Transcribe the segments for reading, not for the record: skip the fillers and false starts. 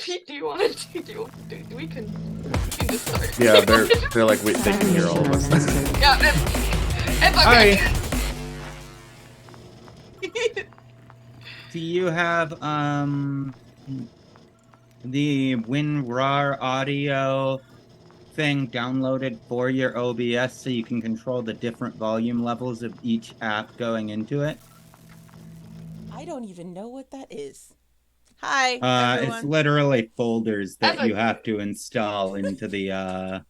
do you want to do? We can just start. Yeah, they're like, wait, they can hear all of us. Yeah, it's okay. Hi. Do you have the WinRAR audio thing downloaded for your OBS so you can control the different volume levels of each app going into it? I don't even know what that is. Hi, everyone. It's literally folders that you have to install into the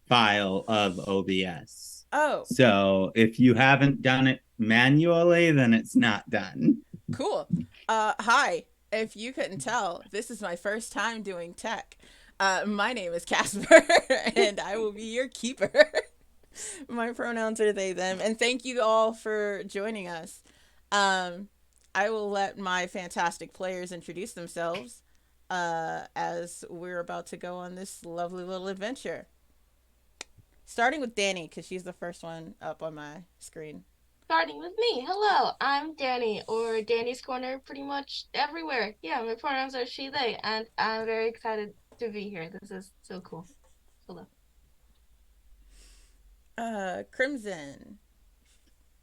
file of OBS. Oh. So if you haven't done it manually, then it's not done. Cool. Hi. If you couldn't tell, this is my first time doing tech. My name is Casper, and I will be your keeper. My pronouns are they, them, and thank you all for joining us. I will let my fantastic players introduce themselves as we're about to go on this lovely little adventure. Starting with Danny, because she's the first one up on my screen. Starting with me. Hello, I'm Danny, or Danny's Corner, pretty much everywhere. Yeah, my pronouns are she, they, and I'm very excited to be here. This is so cool. Hello. Crimson.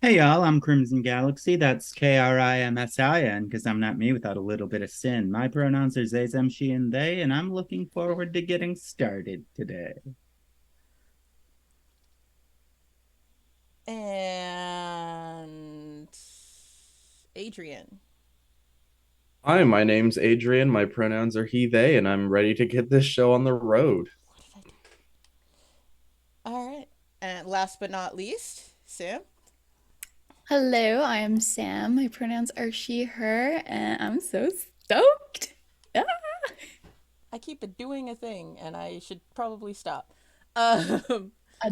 Hey y'all, I'm Crimson Galaxy. That's Krimsin, because I'm not me without a little bit of sin. My pronouns are they, them, she, and they, and I'm looking forward to getting started today. And Adrian. Hi, my name's Adrian. My pronouns are he, they, and I'm ready to get this show on the road. What did I do? All right. And last but not least, Sam. Hello, I am Sam. My pronouns are she, her, and I'm so stoked. Ah! I keep doing a thing, and I should probably stop. I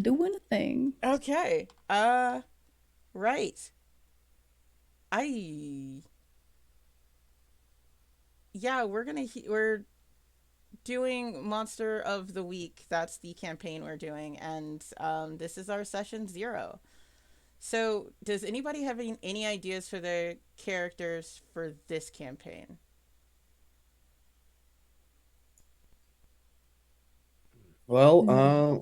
doing a thing. Okay. Right. Yeah, we're doing Monster of the Week. That's the campaign we're doing, and this is our session 0. So, does anybody have any ideas for their characters for this campaign? Well,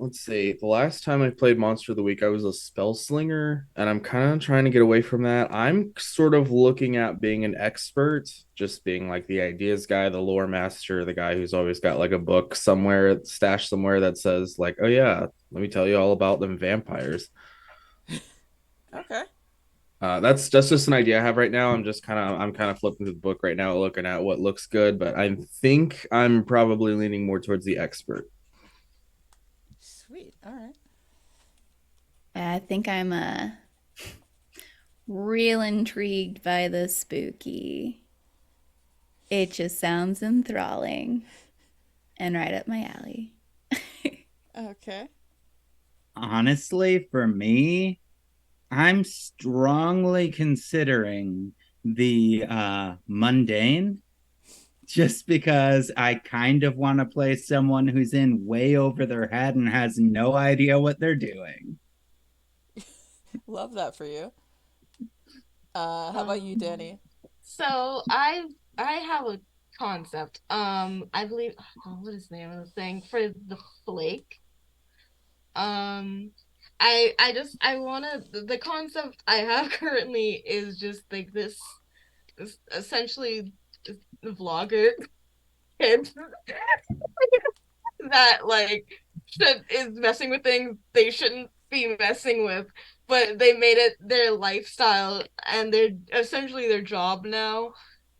let's see. The last time I played Monster of the Week, I was a spell slinger, and I'm kind of trying to get away from that. I'm sort of looking at being an expert, just being like the ideas guy, the lore master, the guy who's always got like a book somewhere, stashed somewhere that says like, "Oh yeah, let me tell you all about them vampires." Okay. That's just an idea I have right now. I'm kind of flipping through the book right now, looking at what looks good, but I think I'm probably leaning more towards the expert. Sweet. All right. I think I'm real intrigued by the spooky. It just sounds enthralling and right up my alley. Okay. Honestly, for me, I'm strongly considering the mundane, just because I kind of want to play someone who's in way over their head and has no idea what they're doing. Love that for you. How about you, Danny? So I have a concept. I believe what is the name of the thing for the flake? I wanna the concept I have currently is just like this essentially vlogger kid that like is messing with things they shouldn't be messing with, but they made it their lifestyle and they're essentially their job now.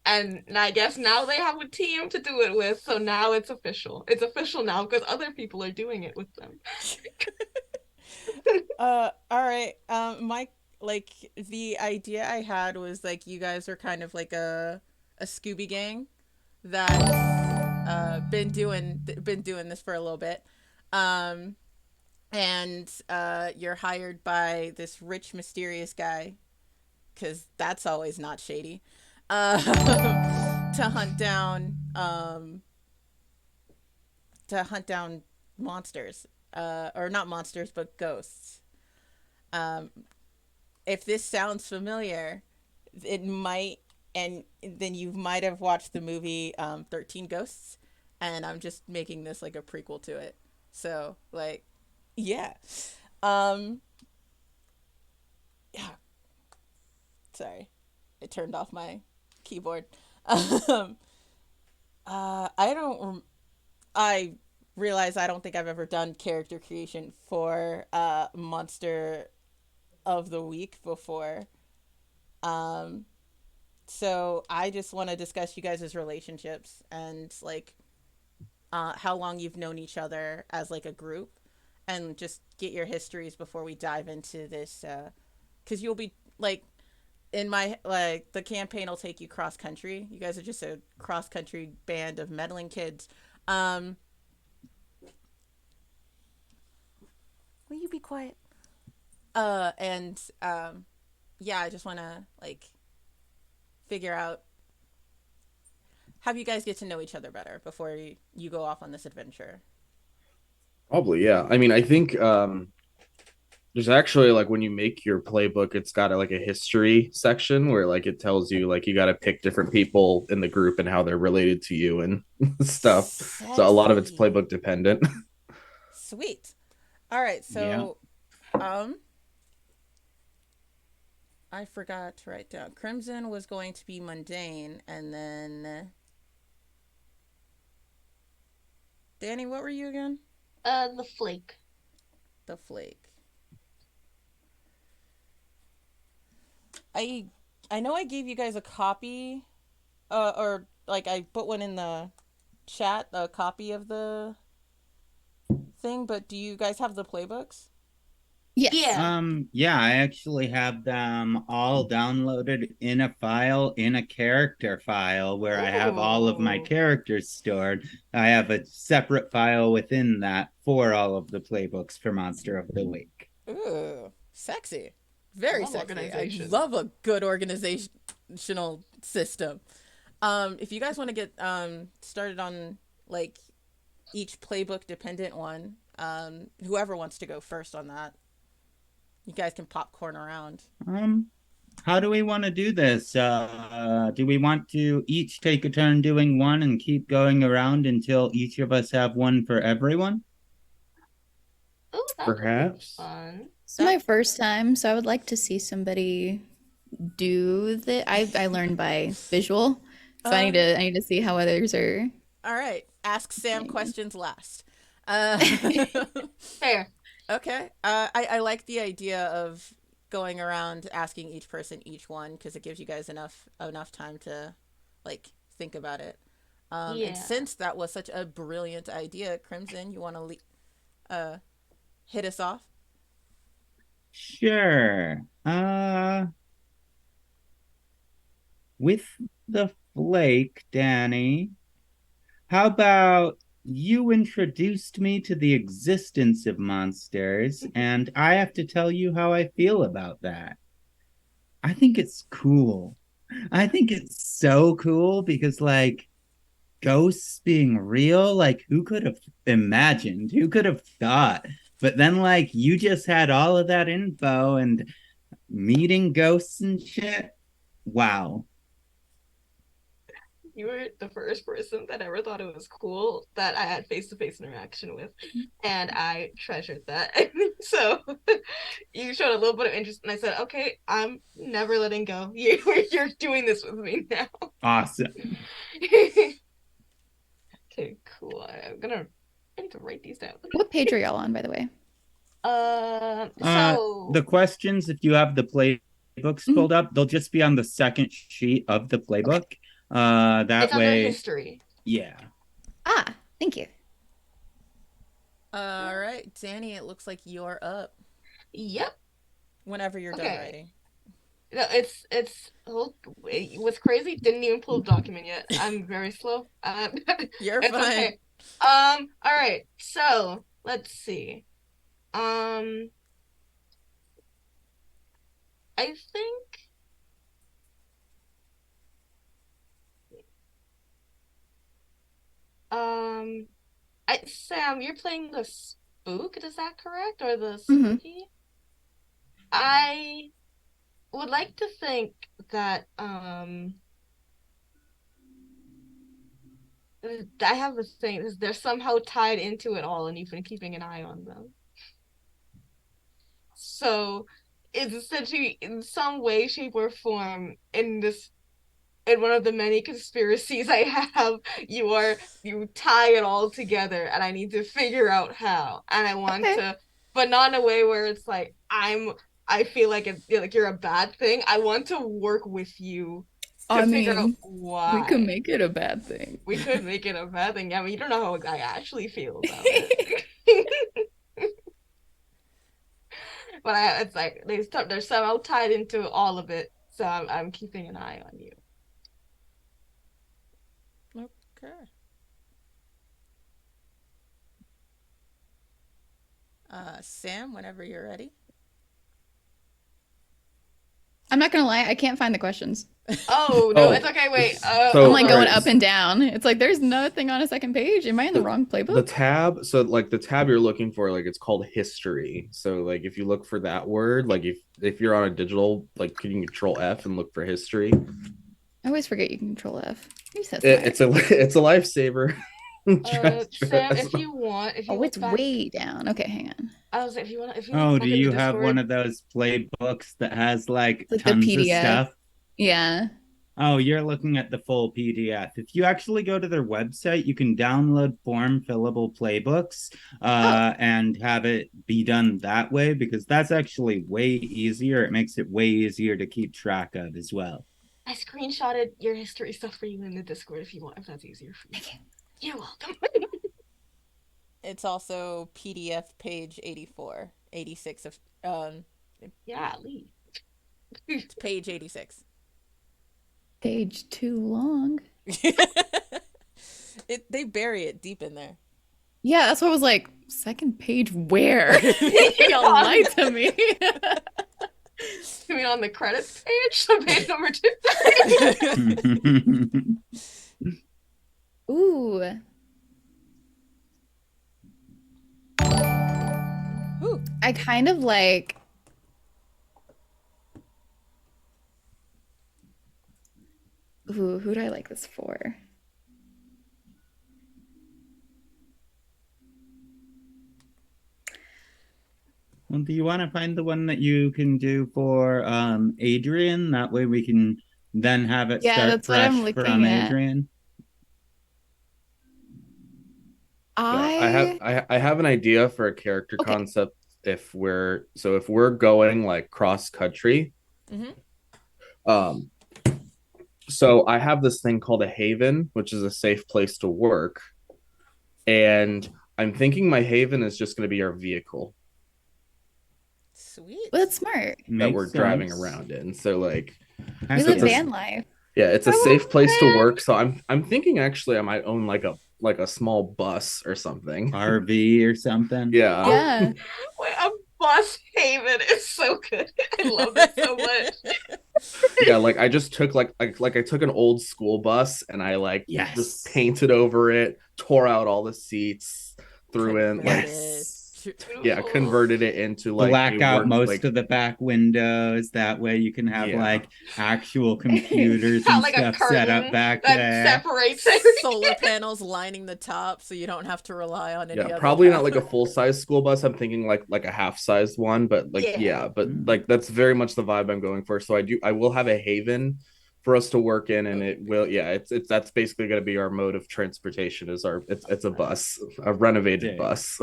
And I guess now they have a team to do it with, so now it's official. It's official now because other people are doing it with them. All right. Mike, like the idea I had was like you guys are kind of like a Scooby gang that's been doing this for a little bit. And you're hired by this rich mysterious guy, because that's always not shady, to hunt down monsters, or not monsters but ghosts. If this sounds familiar, it might, and then you might have watched the movie 13 Ghosts. and I'm just making this like a prequel to it. So like, yeah, um, yeah. Sorry, I turned off my keyboard. Um, I don't. I realize I don't think I've ever done character creation for Monster of the Week before. Um, so I just want to discuss you guys' relationships and like how long you've known each other as like a group, and just get your histories before we dive into this. Because you'll be like in my like the campaign will take you cross country. You guys are just a cross country band of meddling kids. Um, will you be quiet? And yeah, I just want to like figure out, have you guys get to know each other better before you go off on this adventure. Probably, yeah. I mean, I think there's actually like when you make your playbook, it's got like a history section where like it tells you like you got to pick different people in the group and how they're related to you and stuff. So a lot of it's Sexy. playbook dependent. Sweet. All right, Yeah. so I forgot to write down. Crimson was going to be mundane, and then Danny, what were you again? The flake. The flake. I I know I gave you guys a copy, or like I put one in the chat, a copy of the thing. But do you guys have the playbooks? Yes. Yeah. Yeah, I actually have them all downloaded in a file, in a character file where I have all of my Ooh. characters stored. I have a separate file within that for all of the playbooks for Monster of the Week. Ooh, sexy. Very Love sexy. I organization. love a good organizational system. If you guys want to get started on like each playbook dependent one, whoever wants to go first on that, you guys can popcorn around. How do we want to do this? Do we want to each take a turn doing one and keep going around until each of us have one for everyone? Oh, that could be Perhaps. fun. It's my first time, so I would like to see somebody do the. I learned by visual, so I need to see how others are. All right, ask Sam questions last. Fair. Okay. I like the idea of going around asking each person each one, because it gives you guys enough time to like think about it. Yeah. And since that was such a brilliant idea, Crimson, you want to hit us off? Sure. With the flake, Danny, how about you introduced me to the existence of monsters, and I have to tell you how I feel about that. I think it's cool. I think it's so cool because, like, ghosts being real, like, who could have imagined? Who could have thought? But then, like, you just had all of that info and meeting ghosts and shit. Wow. You were the first person that ever thought it was cool that I had face-to-face interaction with, and I treasured that. So you showed a little bit of interest, and I said, "Okay, I'm never letting go. You're doing this with me now." Awesome. Okay, cool. I need to write these down. What page are y'all on, by the way? So The questions, if you have the playbooks pulled up, they'll just be on the second sheet of the playbook. That it's under way, history. yeah. Ah, thank you. All right, Danny, it looks like you're up. Yep. Whenever you're done writing. No, what's crazy? Didn't even pull the document yet. I'm very slow. You're it's fine. okay. All right. So let's see. I think. Sam, you're playing the spook. Is that correct, or the spooky? I would like to think that I have this thing. They're somehow tied into it all, and you've been keeping an eye on them. So it's essentially in some way, shape, or form in one of the many conspiracies I have, you tie it all together, and I need to figure out how. And I want to, but not in a way where it's like I feel like you're a bad thing. I want to work with you to figure out why. We could make it a bad thing. We could make it a bad thing. I mean, you don't know how I actually feel about it. But it's like they're somehow tied into all of it, so I'm keeping an eye on you. Okay. Sam, whenever you're ready. I'm not gonna lie, I can't find the questions. Oh no, it's okay. Wait, So- I'm like going alright. up and down. It's like there's nothing on a second page. Am I in the wrong playbook? The tab, so like the tab you're looking for, like it's called history. So like if you look for that word, like if you're on a digital, like can you control F and look for history? I always forget you can control F. You're so It's a lifesaver. Sam, if you want, Oh, look it's back, way down. Okay, hang on. I was like, if you want, Oh, look do back in you the have Discord- one of those playbooks that has like Like the tons of PDF? stuff? Yeah. Oh, you're looking at the full PDF. If you actually go to their website, you can download form fillable playbooks and have it be done that way, because that's actually way easier. It makes it way easier to keep track of as well. I screenshotted your history stuff for you in the Discord if you want, if that's easier for you. You're welcome. It's also PDF page 84, 86 of Yeah, Lee. it's page 86. Page too long. They bury it deep in there. Yeah, that's what I was like. Second page where? Y'all lied to me. You mean on the credits page? So page number 2. Ooh. Ooh. I kind of like. Ooh, who do I like this for? Well, do you want to find the one that you can do for Adrian? That way we can then have it Yeah, start that's what I'm fresh looking from at. Adrian. I have an idea for a character Okay. concept if we're going like cross country. Mhm. So I have this thing called a haven, which is a safe place to work, and I'm thinking my haven is just going to be our vehicle Sweet. Well, that's smart. that Makes we're driving sense. around in. So like, We That's live it's a- van life. yeah, it's a Oh, safe place to man. work. So I'm thinking actually I might own like a small bus or something. RV or something. Yeah. Yeah. Wait, a bus haven is so good. I love it so much. Yeah, like I just took like I took an old school bus and I like Yes. just painted over it, tore out all the seats, threw in like Yes. yeah, converted it into like Black a out work, most like, of the back windows. That way you can have Yeah. like actual computers Got and like a stuff set curtain up back that there. separates everything. Solar panels lining the top so you don't have to rely on any yeah, other probably not power. like a full size school bus. I'm thinking like a half sized one, but like Yeah. yeah, but like that's very much the vibe I'm going for. So I will have a haven for us to work in, and it will it's that's basically going to be our mode of transportation. Is it's a bus, a renovated Sick. bus.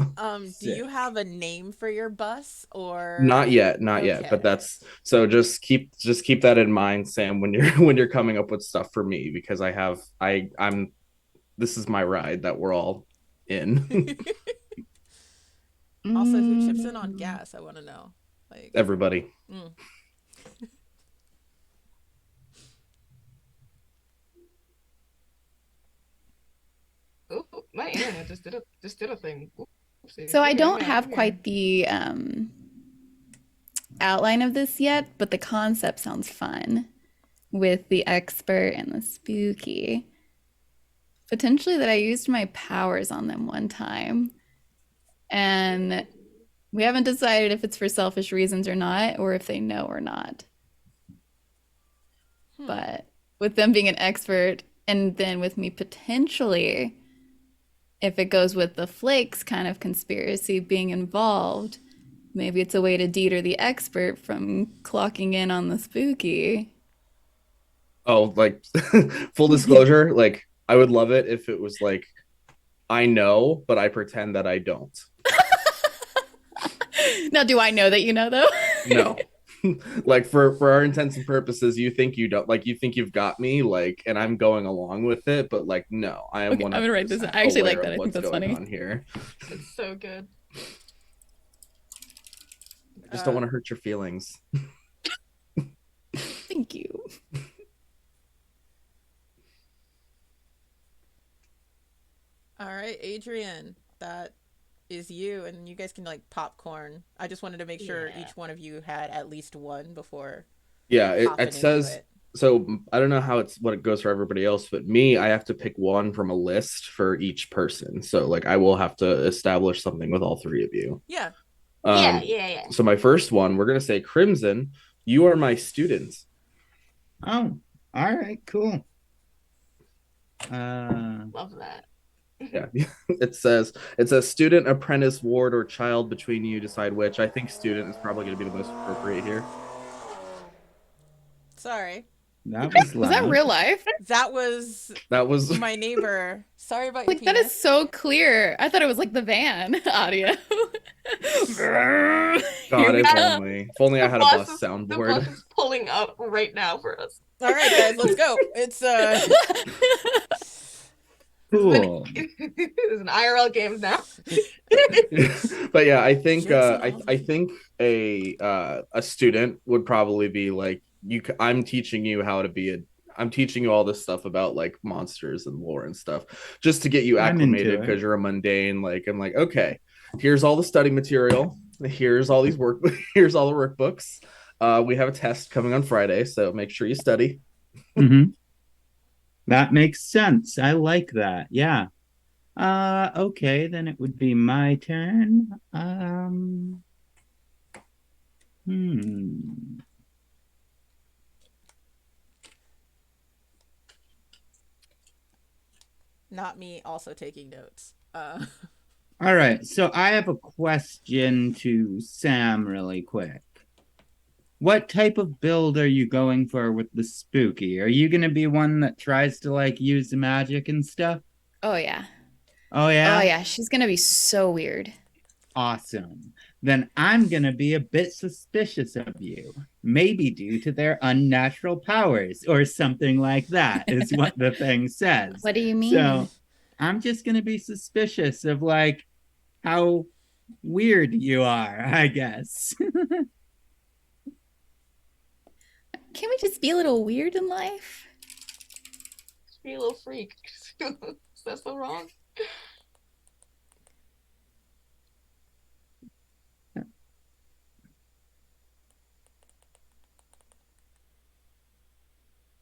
Do you have a name for your bus or Not yet, but Okay. that's so just keep that in mind, Sam, when you're when you're coming up with stuff for me, because I'm this is my ride that we're all in. Also, who chips in on gas? I want to know. Like Everybody. mm. Ooh, my internet just did a thing. Oopsie. So I Okay, don't yeah, have I'm quite the outline of this yet, but the concept sounds fun with the expert and the spooky. Potentially that I used my powers on them one time. And we haven't decided if it's for selfish reasons or not, or if they know or not. But with them being an expert, And then with me potentially, if it goes with the flakes kind of conspiracy being involved, maybe it's a way to deter the expert from clocking in on the spooky. Oh, like full disclosure, like I would love it if it was like I know, but I pretend that I don't. Now, do I know that you know though? No. Like for our intents and purposes, you think you don't, like you think you've got me, like, and I'm going along with it, but like no, I am Okay, I'm gonna write this. 100% I actually like aware that. of I think what's that's going funny. on here. It's so good. I just don't want to hurt your feelings. Thank you. All right, Adrian, that is you, and you guys can like popcorn. I just wanted to make sure Yeah. each one of you had at least one before Yeah, hopping it says into it. so. I don't know how it's what it goes for everybody else, but me, I have to pick one from a list for each person. So like I will have to establish something with all three of you. Yeah. Yeah. So my first one, we're gonna say Crimson, you are my student. Oh, all right, cool. Love that. Yeah. It says student, apprentice, ward, or child between you decide which. I think student is probably gonna be the most appropriate here. Sorry. That was Was that loud. real life? That was That was my neighbor. Sorry about your Like that penis. is so clear. I thought it was like the van audio. God, Here we if go. only. If only I had a The bus bus soundboard. is pulling up right now for us. All right, guys, let's go. It's Cool. It's an IRL game now. But yeah, I think Jetson. I think a student would probably be like I'm teaching you how to be a I'm teaching you all this stuff about like monsters and lore and stuff just to get you I'm into acclimated it. because you're a mundane. Like I'm like, okay, here's all the study material. Here's all these work. Here's all the workbooks. We have a test coming on Friday, so make sure you study. Mm-hmm. That makes sense. I like that. Yeah. Okay, then it would be my turn. Hmm. not me also taking notes. All right, so I have a question to Sam really quick. What type of build are you going for with the spooky? Are you gonna be one that tries to like use the magic and stuff? Oh yeah. Oh yeah? Oh yeah. She's gonna be so weird. Awesome. Then I'm gonna be a bit suspicious of you. Maybe due to their unnatural powers or something like that, is what the thing says. What do you mean? So I'm just gonna be suspicious of like how weird you are, I guess. Can we just be a little weird in life? Just be a little freak. Is that so wrong?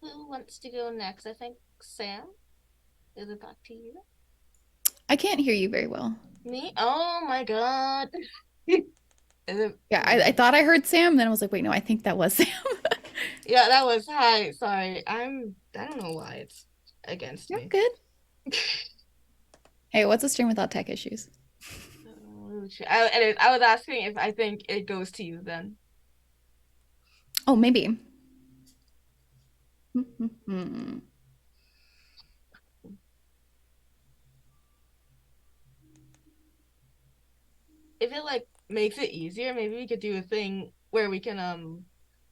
Who wants to go next? I think Sam. Is it back to you? I can't hear you very well. Me? Oh my god. Is it... Yeah, I thought I heard Sam, then I was like, wait, no, I think that was Sam. Yeah, that was hi. Sorry. I don't know why it's against You're me. good. Hey, what's a stream without tech issues? I was asking if I think it goes to you then. Oh, maybe. If it like makes it easier, maybe we could do a thing where we can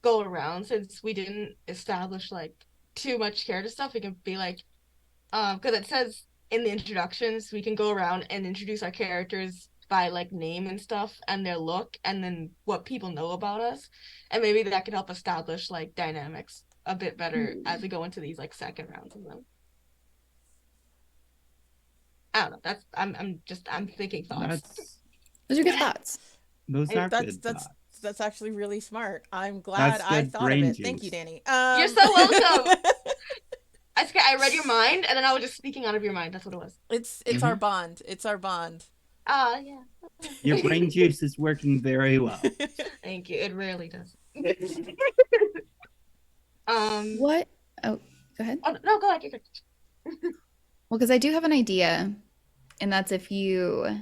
go around since we didn't establish like too much character stuff. We can be like because it says in the introductions we can go around and introduce our characters by like name and stuff and their look and then what people know about us, and maybe that could help establish like dynamics a bit better as we go into these like second rounds of them. I don't know. That's I'm thinking thoughts. Those are good thoughts. Those are that's good thoughts. that's actually really smart. I'm glad That's I good thought of brain it. Thank you, juice. Danny. You're so welcome. I read your mind and then I was just speaking out of your mind. That's what it was. It's our bond. It's our bond. Yeah. Your brain juice is working very well. Thank you. It rarely does. What? Oh, go ahead. Oh, no, go ahead. Well, because I do have an idea, and that's if you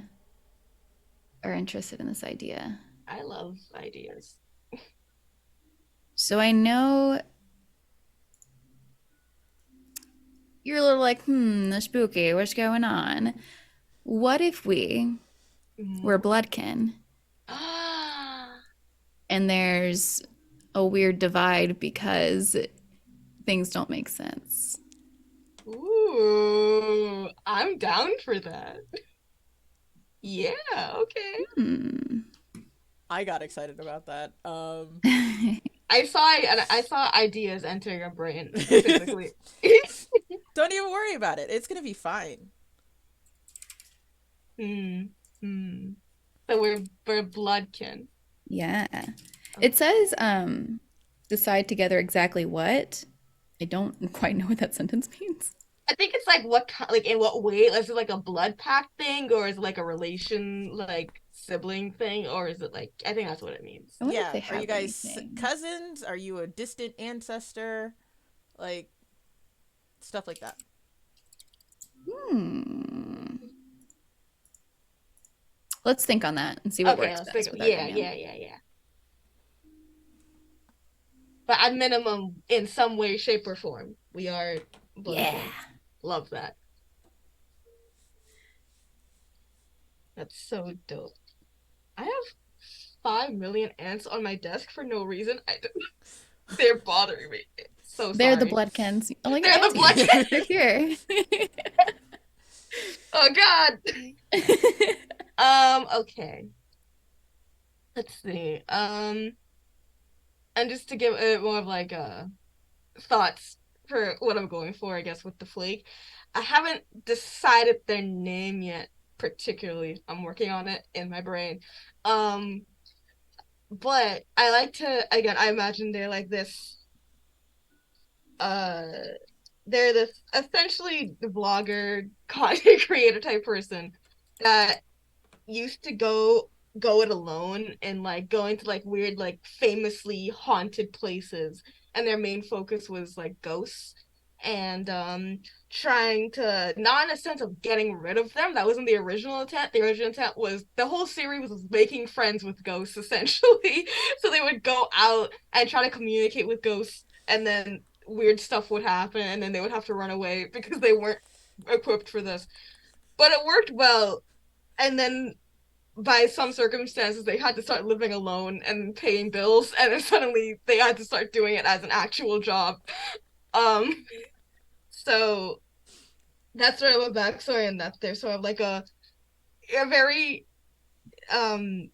are interested in this idea. I love ideas. So I know you're a little like, spooky, what's going on? What if we were bloodkin Ah, and there's a weird divide because things don't make sense? ooh, I'm down for that. Yeah, okay. I got excited about that. I saw ideas enter your brain physically. Don't even worry about it. It's gonna be fine. Hmm. Hmm. So we're bloodkin. Yeah. It says decide together exactly what. I don't quite know what that sentence means. I think it's like like in what way? Is it like a blood pact thing, or is it like a relation, like sibling thing, or is it like I think that's what it means. I wonder if Yeah. they Are you have guys anything. cousins? Are you a distant ancestor? Like stuff like that. Let's think on that and see what Okay, works let's best think. with our Yeah, command. yeah. But at minimum, in some way, shape, or form, we are bloodkin. Yeah. Love that. That's so dope. I have 5 million ants on my desk for no reason. They're bothering me. So They're the sorry. bloodkins. Oh, like They're the bloodkins. They're here. Oh God. Okay. Let's see. And just to give it more of like thoughts for what I'm going for, I guess, with the flake. I haven't decided their name yet, particularly. I'm working on it in my brain. Um, but I like to again, I imagine they're like this uh they're this essentially vlogger content creator type person that used to go it alone and like going to like weird like famously haunted places, and their main focus was like ghosts and trying to, not in a sense of getting rid of them, that wasn't the original intent. The original intent was the whole series was making friends with ghosts essentially. So they would go out and try to communicate with ghosts, and then weird stuff would happen, and then they would have to run away because they weren't equipped for this, but it worked well. And then by some circumstances they had to start living alone and paying bills, and then suddenly they had to start doing it as an actual job. um so that's sort of a backstory, and that they're sort of like a very um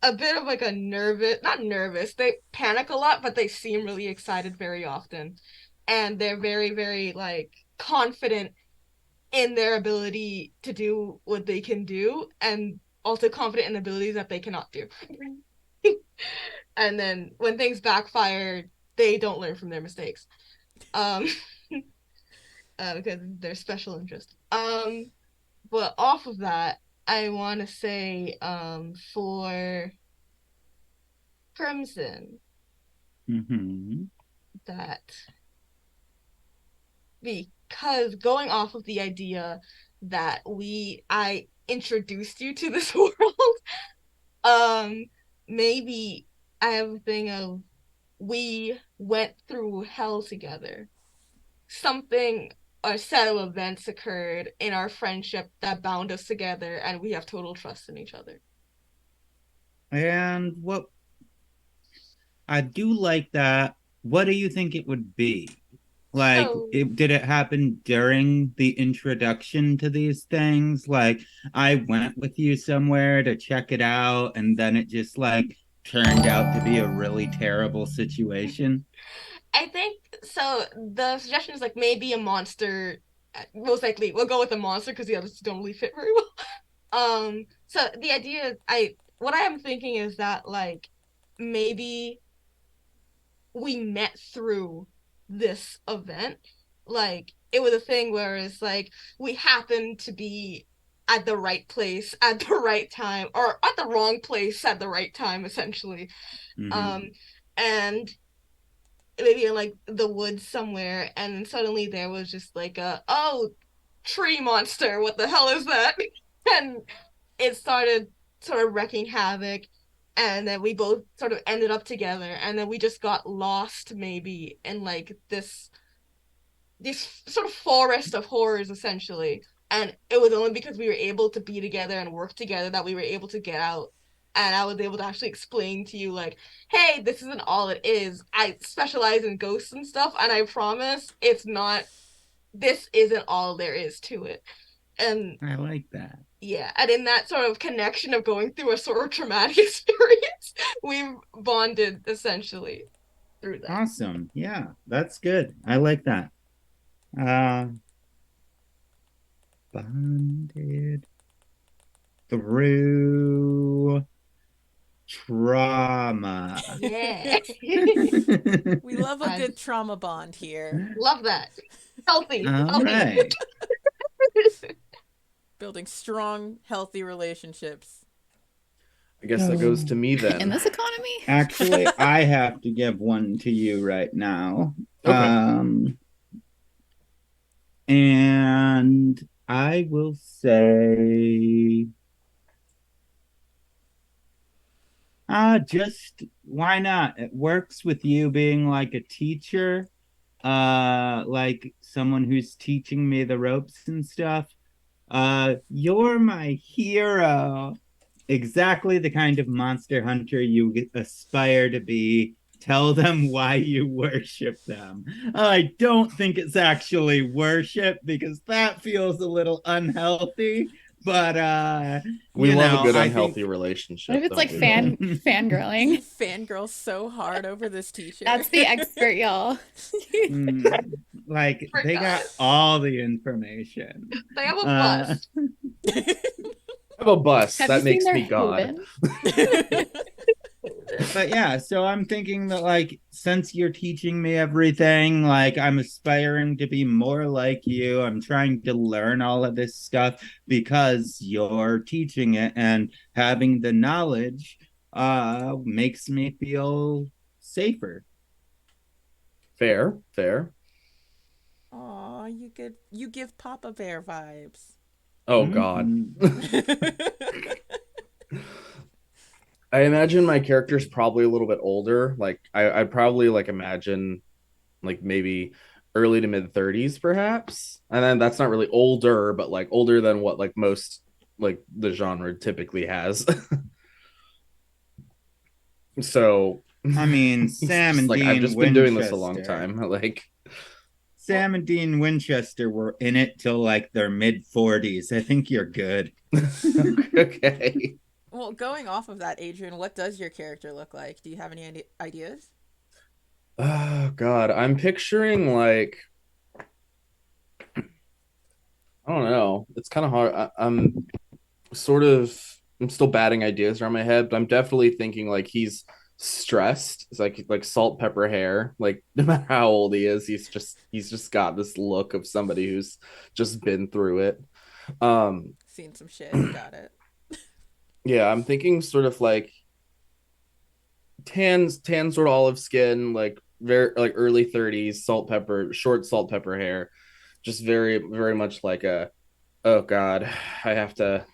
a bit of like a nervous, not nervous, they panic a lot but they seem really excited very often, and they're very very like confident in their ability to do what they can do, and also confident in abilities that they cannot do. And then when things backfire, they don't learn from their mistakes. Um, because they're special interest. But off of that, I want to say, for Crimson, that because going off of the idea that I introduced you to this world, um, maybe I have a thing of we went through hell together. Something, a set of events occurred in our friendship that bound us together, and we have total trust in each other. And what I do like that. What do you think it would be? Like, So, did it happen during the introduction to these things? Like, I went with you somewhere to check it out, and then it just like turned out to be a really terrible situation. I think so. The suggestion is like maybe a monster. Most likely, we'll go with a monster because the others don't really fit very well. So the idea, what I am thinking is that like maybe we met through this event. Like it was a thing where it's like we happened to be at the right place at the right time, or at the wrong place at the right time, essentially. Mm-hmm. And maybe in like the woods somewhere, and then suddenly there was just like tree monster, what the hell is that? And it started sort of wreaking havoc, and then we both sort of ended up together, and then we just got lost maybe in like this sort of forest of horrors essentially. And it was only because we were able to be together and work together that we were able to get out. And I was able to actually explain to you, like, hey, this isn't all it is. I specialize in ghosts and stuff, and I promise it's not, this isn't all there is to it. And I like that. yeah, and in that sort of connection of going through a sort of traumatic experience, we've bonded essentially through that. Awesome. Yeah, that's good. I like that. Bonded through trauma. Yeah. We love a good trauma bond here. Love that. Healthy. All Healthy. right. Building strong, healthy relationships. I guess that goes to me In then. this economy? Actually, I have to give one to you right now. Okay. And I will say, just why not? It works with you being like a teacher, like someone who's teaching me the ropes and stuff. You're my hero. Exactly the kind of monster hunter you aspire to be. Tell them why you worship them. I don't think it's actually worship because that feels a little unhealthy. But We love a good I unhealthy think relationship. What if it's like don't we? fangirling? Fangirl so hard over this teacher. That's the expert, y'all. like they got all the information. They have a bus. I have a bus. Have That you makes seen me their God. Hoven? But yeah, so I'm thinking that like since you're teaching me everything, like I'm aspiring to be more like you. I'm trying to learn all of this stuff because you're teaching it, and having the knowledge makes me feel safer. Fair, fair. Aw, you give Papa Bear vibes. Oh God. Mhm. I imagine my character's probably a little bit older. Like I'd probably like imagine like maybe early to mid 30s perhaps. And then that's not really older, but like older than what like most like the genre typically has. So I mean, it's Sam just and like I've Dean just been doing this a long Winchester. time. Like Sam and Dean Winchester were in it till like their mid 40s. I think you're good. okay. Well, going off of that, Adrian, what does your character look like? Do you have any ideas? Oh God. I'm picturing like I don't know. It's kind of hard. I'm sort of I'm still batting ideas around my head, but I'm definitely thinking like he's stressed. It's like salt pepper hair. Like no matter how old he is, he's just got this look of somebody who's just been through it. Um Seen some shit. Got it. yeah, I'm thinking sort of like tan sort of olive skin, like very like early 30s, salt pepper hair, just very much like a oh God, I have to.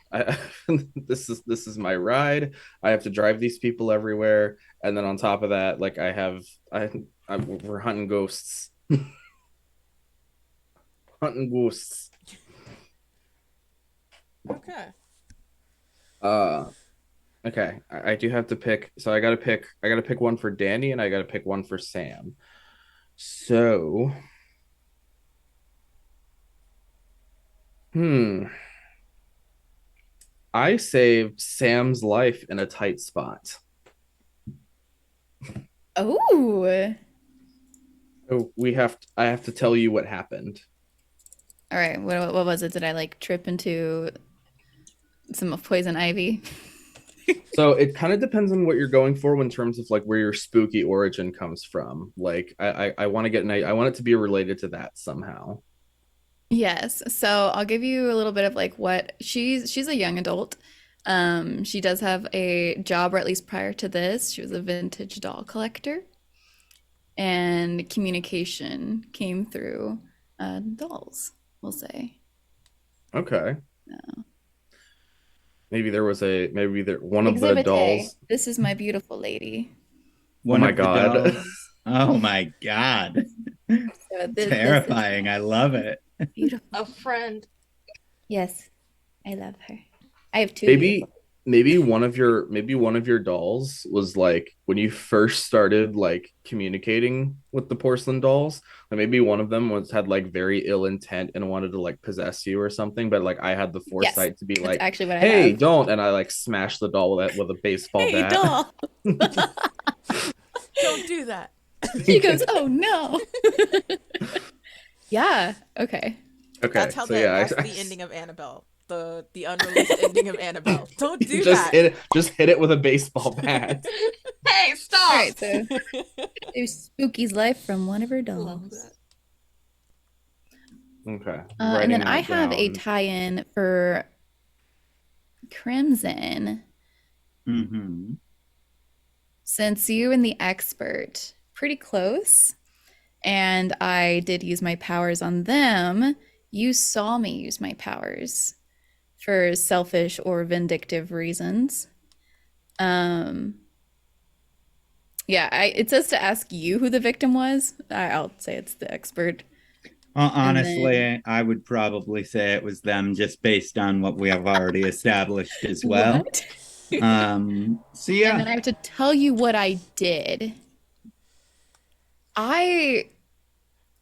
This is my ride. I have to drive these people everywhere, and then on top of that, like we're hunting ghosts, hunting ghosts. Okay. Uh, okay, I do have to pick. So I gotta pick one for Danny, and I gotta pick one for Sam. So, hmm, I saved Sam's life in a tight spot. Oh. Oh, I have to tell you what happened. All right. What was it? Did I like trip into some poison ivy? So it kind of depends on what you're going for in terms of like where your spooky origin comes from. Like I want to I want it to be related to that somehow. Yes. So I'll give you a little bit of like what she's a young adult. She does have a job, or at least prior to this, she was a vintage doll collector. and communication came through dolls, we'll say. Okay. Yeah. Maybe there was one of the Exhibit A. dolls. This is my beautiful lady. One my of the God. dolls. Oh my God. So this Terrifying. is I love it. beautiful. A friend. Yes, I love her. I have two. Maybe one of your dolls was like when you first started like communicating with the porcelain dolls, like maybe one of them had like very ill intent and wanted to like possess you or something, but like I had the foresight to be That's like, actually what I hey, have. don't, and I like smashed the doll with a baseball Hey, bat. doll. Don't do that. She goes, oh no. Yeah. Okay. Okay, That's how so that's the ending of Annabelle. The unreleased ending of Annabelle. Don't do that. Just hit it with a baseball bat. Hey, stop! All right. So there's Spooky's life from one of her Love dolls. that. Okay. And then I Writing that have a down. tie-in for Crimson. Mm-hmm. Since you and the expert pretty close, and I did use my powers on them, you saw me use my powers for selfish or vindictive reasons. Yeah, it says to ask you who the victim was. I'll say it's the expert. Honestly, I would probably say it was them just based on what we have already established as well. What? So And yeah. then I have to tell you what I did.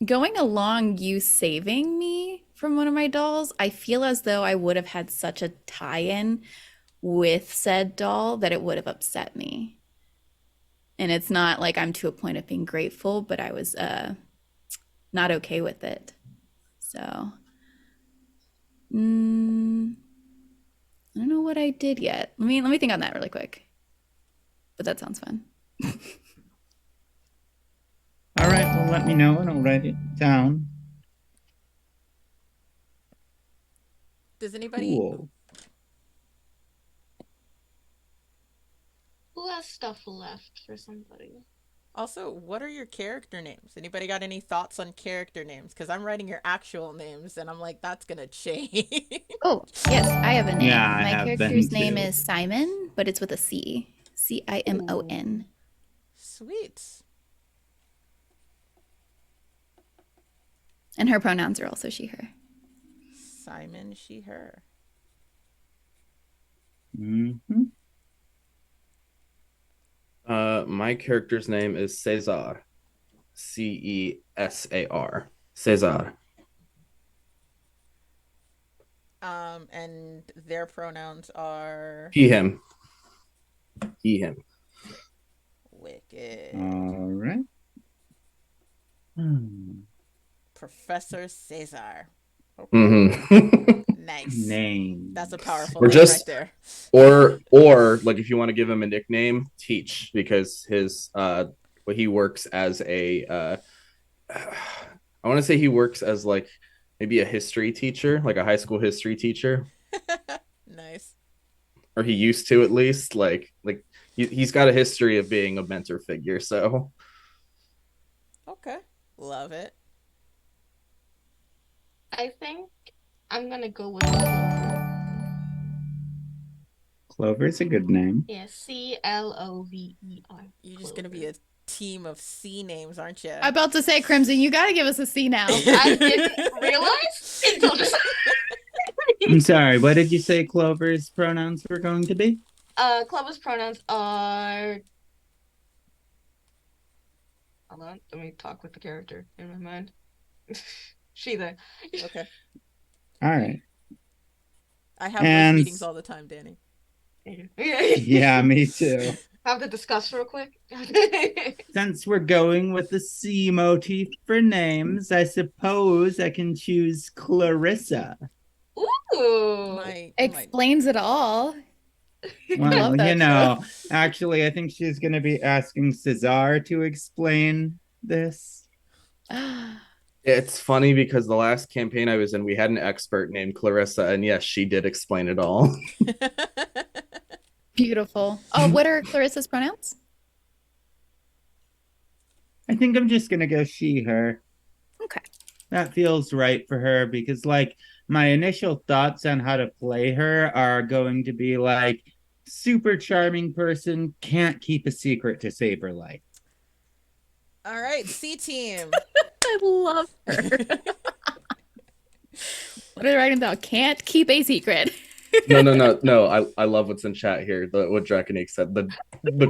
Going along you saving me from one of my dolls, I feel as though I would have had such a tie-in with said doll that it would have upset me. And it's not like I'm to a point of being grateful, but I was not okay with it. So, I don't know what I did yet. Let me think on that really quick. But that sounds fun. All right, well, let me know and I'll write it down. Does anybody? Cool. Who has stuff left for somebody? Also, what are your character names? Anybody got any thoughts on character names? Because I'm writing your actual names, and I'm like, that's gonna change. Oh, yes, I have a name. Yeah, I My have character's been name too. is Simon, but it's with a C. Cimon. Sweet. And her pronouns are also she, her. Simon, she, her. Mm-hmm. My character's name is Cesar. Cesar. Cesar. And their pronouns are He, him. He, him. wicked. All right. Professor Cesar. Okay. Mm-hmm. Nice. Name. That's a powerful Or name just- right there. or like if you want to give him a nickname, Teach, because his he works as a I want to say he works as like maybe a history teacher, like a high school history teacher, Nice. or he used to at least. Like he's got a history of being a mentor figure. So Okay. Love it. I think I'm gonna go with Clover's a good name. yeah, Clover. You're just gonna be a team of C names, aren't you? I'm about to say, Crimson, you gotta give us a C now. I didn't realize until just. I'm sorry, what did you say Clover's pronouns were going to be? Clover's pronouns are. Hold on, let me talk with the character in my mind. She there. Okay. All right. I have And- those meetings all the time, Danny. Yeah, me too. Have to discuss real quick. Since we're going with the C motif for names, I suppose I can choose Clarissa. Ooh. My Explains it all. Well, love that you know, actually, I think she's going to be asking Cesar to explain this. it's funny because the last campaign I was in, we had an expert named Clarissa, and yes, she did explain it all. Beautiful. Oh, what are Clarissa's pronouns? I think I'm just gonna go she, her. Okay. That feels right for her because, like, my initial thoughts on how to play her are going to be like, super charming person, can't keep a secret to save her life. All right, C team. I love her. What are they writing about? Can't keep a secret. No. I love what's in chat here. What Draconique said. The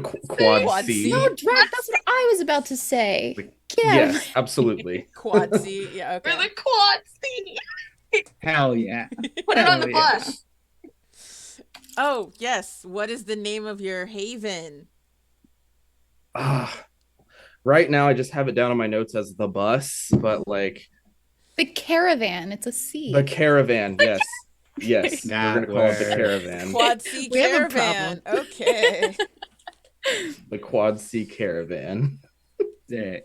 quad Quad C. C. Oh, Drac, that's what I was about to say. Get out of Yes, absolutely. Quad C. Yeah, okay. For the quad C. Hell yeah. Put it on Hell the yeah. bus. Oh, yes. What is the name of your haven? Right now I just have it down on my notes as the bus, but like the caravan. It's a the C. caravan, yes. Yes, we're That gonna call it the works. caravan. Quad C We have a caravan. problem. Okay. The quad C caravan. Sick.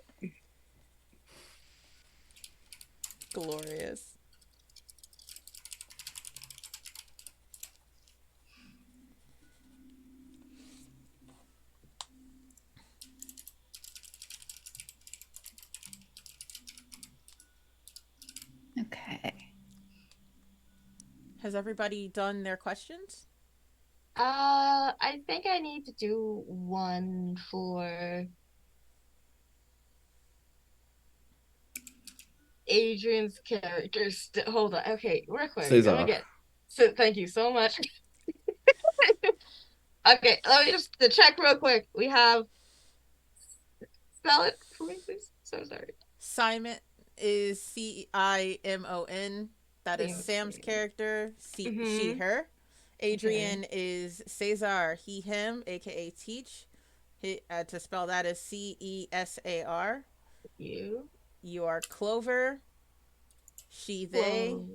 Glorious. Okay. Has everybody done their questions? I think I need to do one for Adrian's characters. Hold on. Okay, real quick. Cesar. So thank you so much. Okay, let me just to check real quick. We have spell it for me, please. So sorry. Simon is Cimon. That is Sam's Sam's character. She, Mhm. her. Adrian is Cesar, he, him, aka Teach. To spell that is Cesar. You. You are Clover. She, they. Whoa.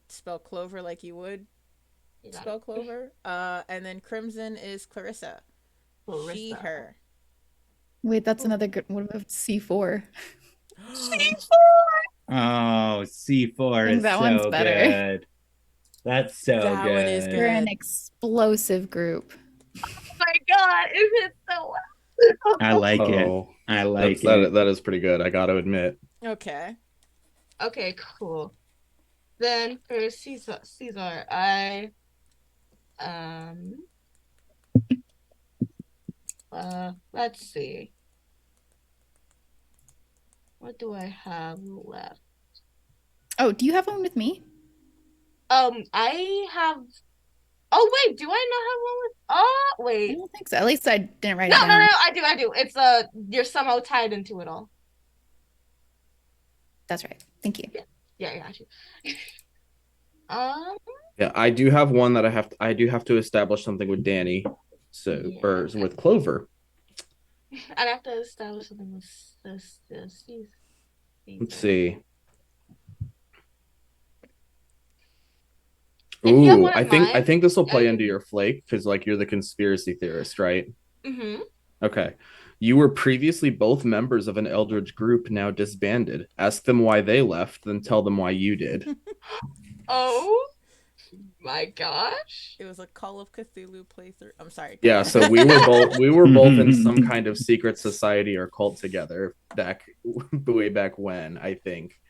Spell Clover like you would You got spell it. Clover. And then Crimson is Clarissa. She, Clarissa. her. Wait, that's another good. What about C4? Oh, C4 I think is that so one's better. good. That's so That good. one is We're an good. explosive group. Oh my god, is it so well? I like it. Oh, I like that it. that is pretty good, I gotta admit. Okay. Okay, cool. Then for Caesar, I let's see. What do I have left? Oh, do you have one with me? I have. Oh wait, do I not have one with? Oh I wait. don't think so. At least I didn't write No, it no, down. no, I do. It's you're somehow tied into it all. That's right. Thank you. Yeah, I got you. Um, Yeah, I do have one that I do have to establish something with Danny. So Yeah. or with Clover. I'd have to establish something with this. Let's see. If you have Ooh, one of I mine, think this will play I into can- your flake because like you're the conspiracy theorist, right? Mm-hmm. Okay. You were previously both members of an Eldritch group now disbanded. Ask them why they left, then tell them why you did. Oh my gosh. It was a Call of Cthulhu playthrough. I'm sorry. Yeah, so we were both in some kind of secret society or cult together way back when, I think.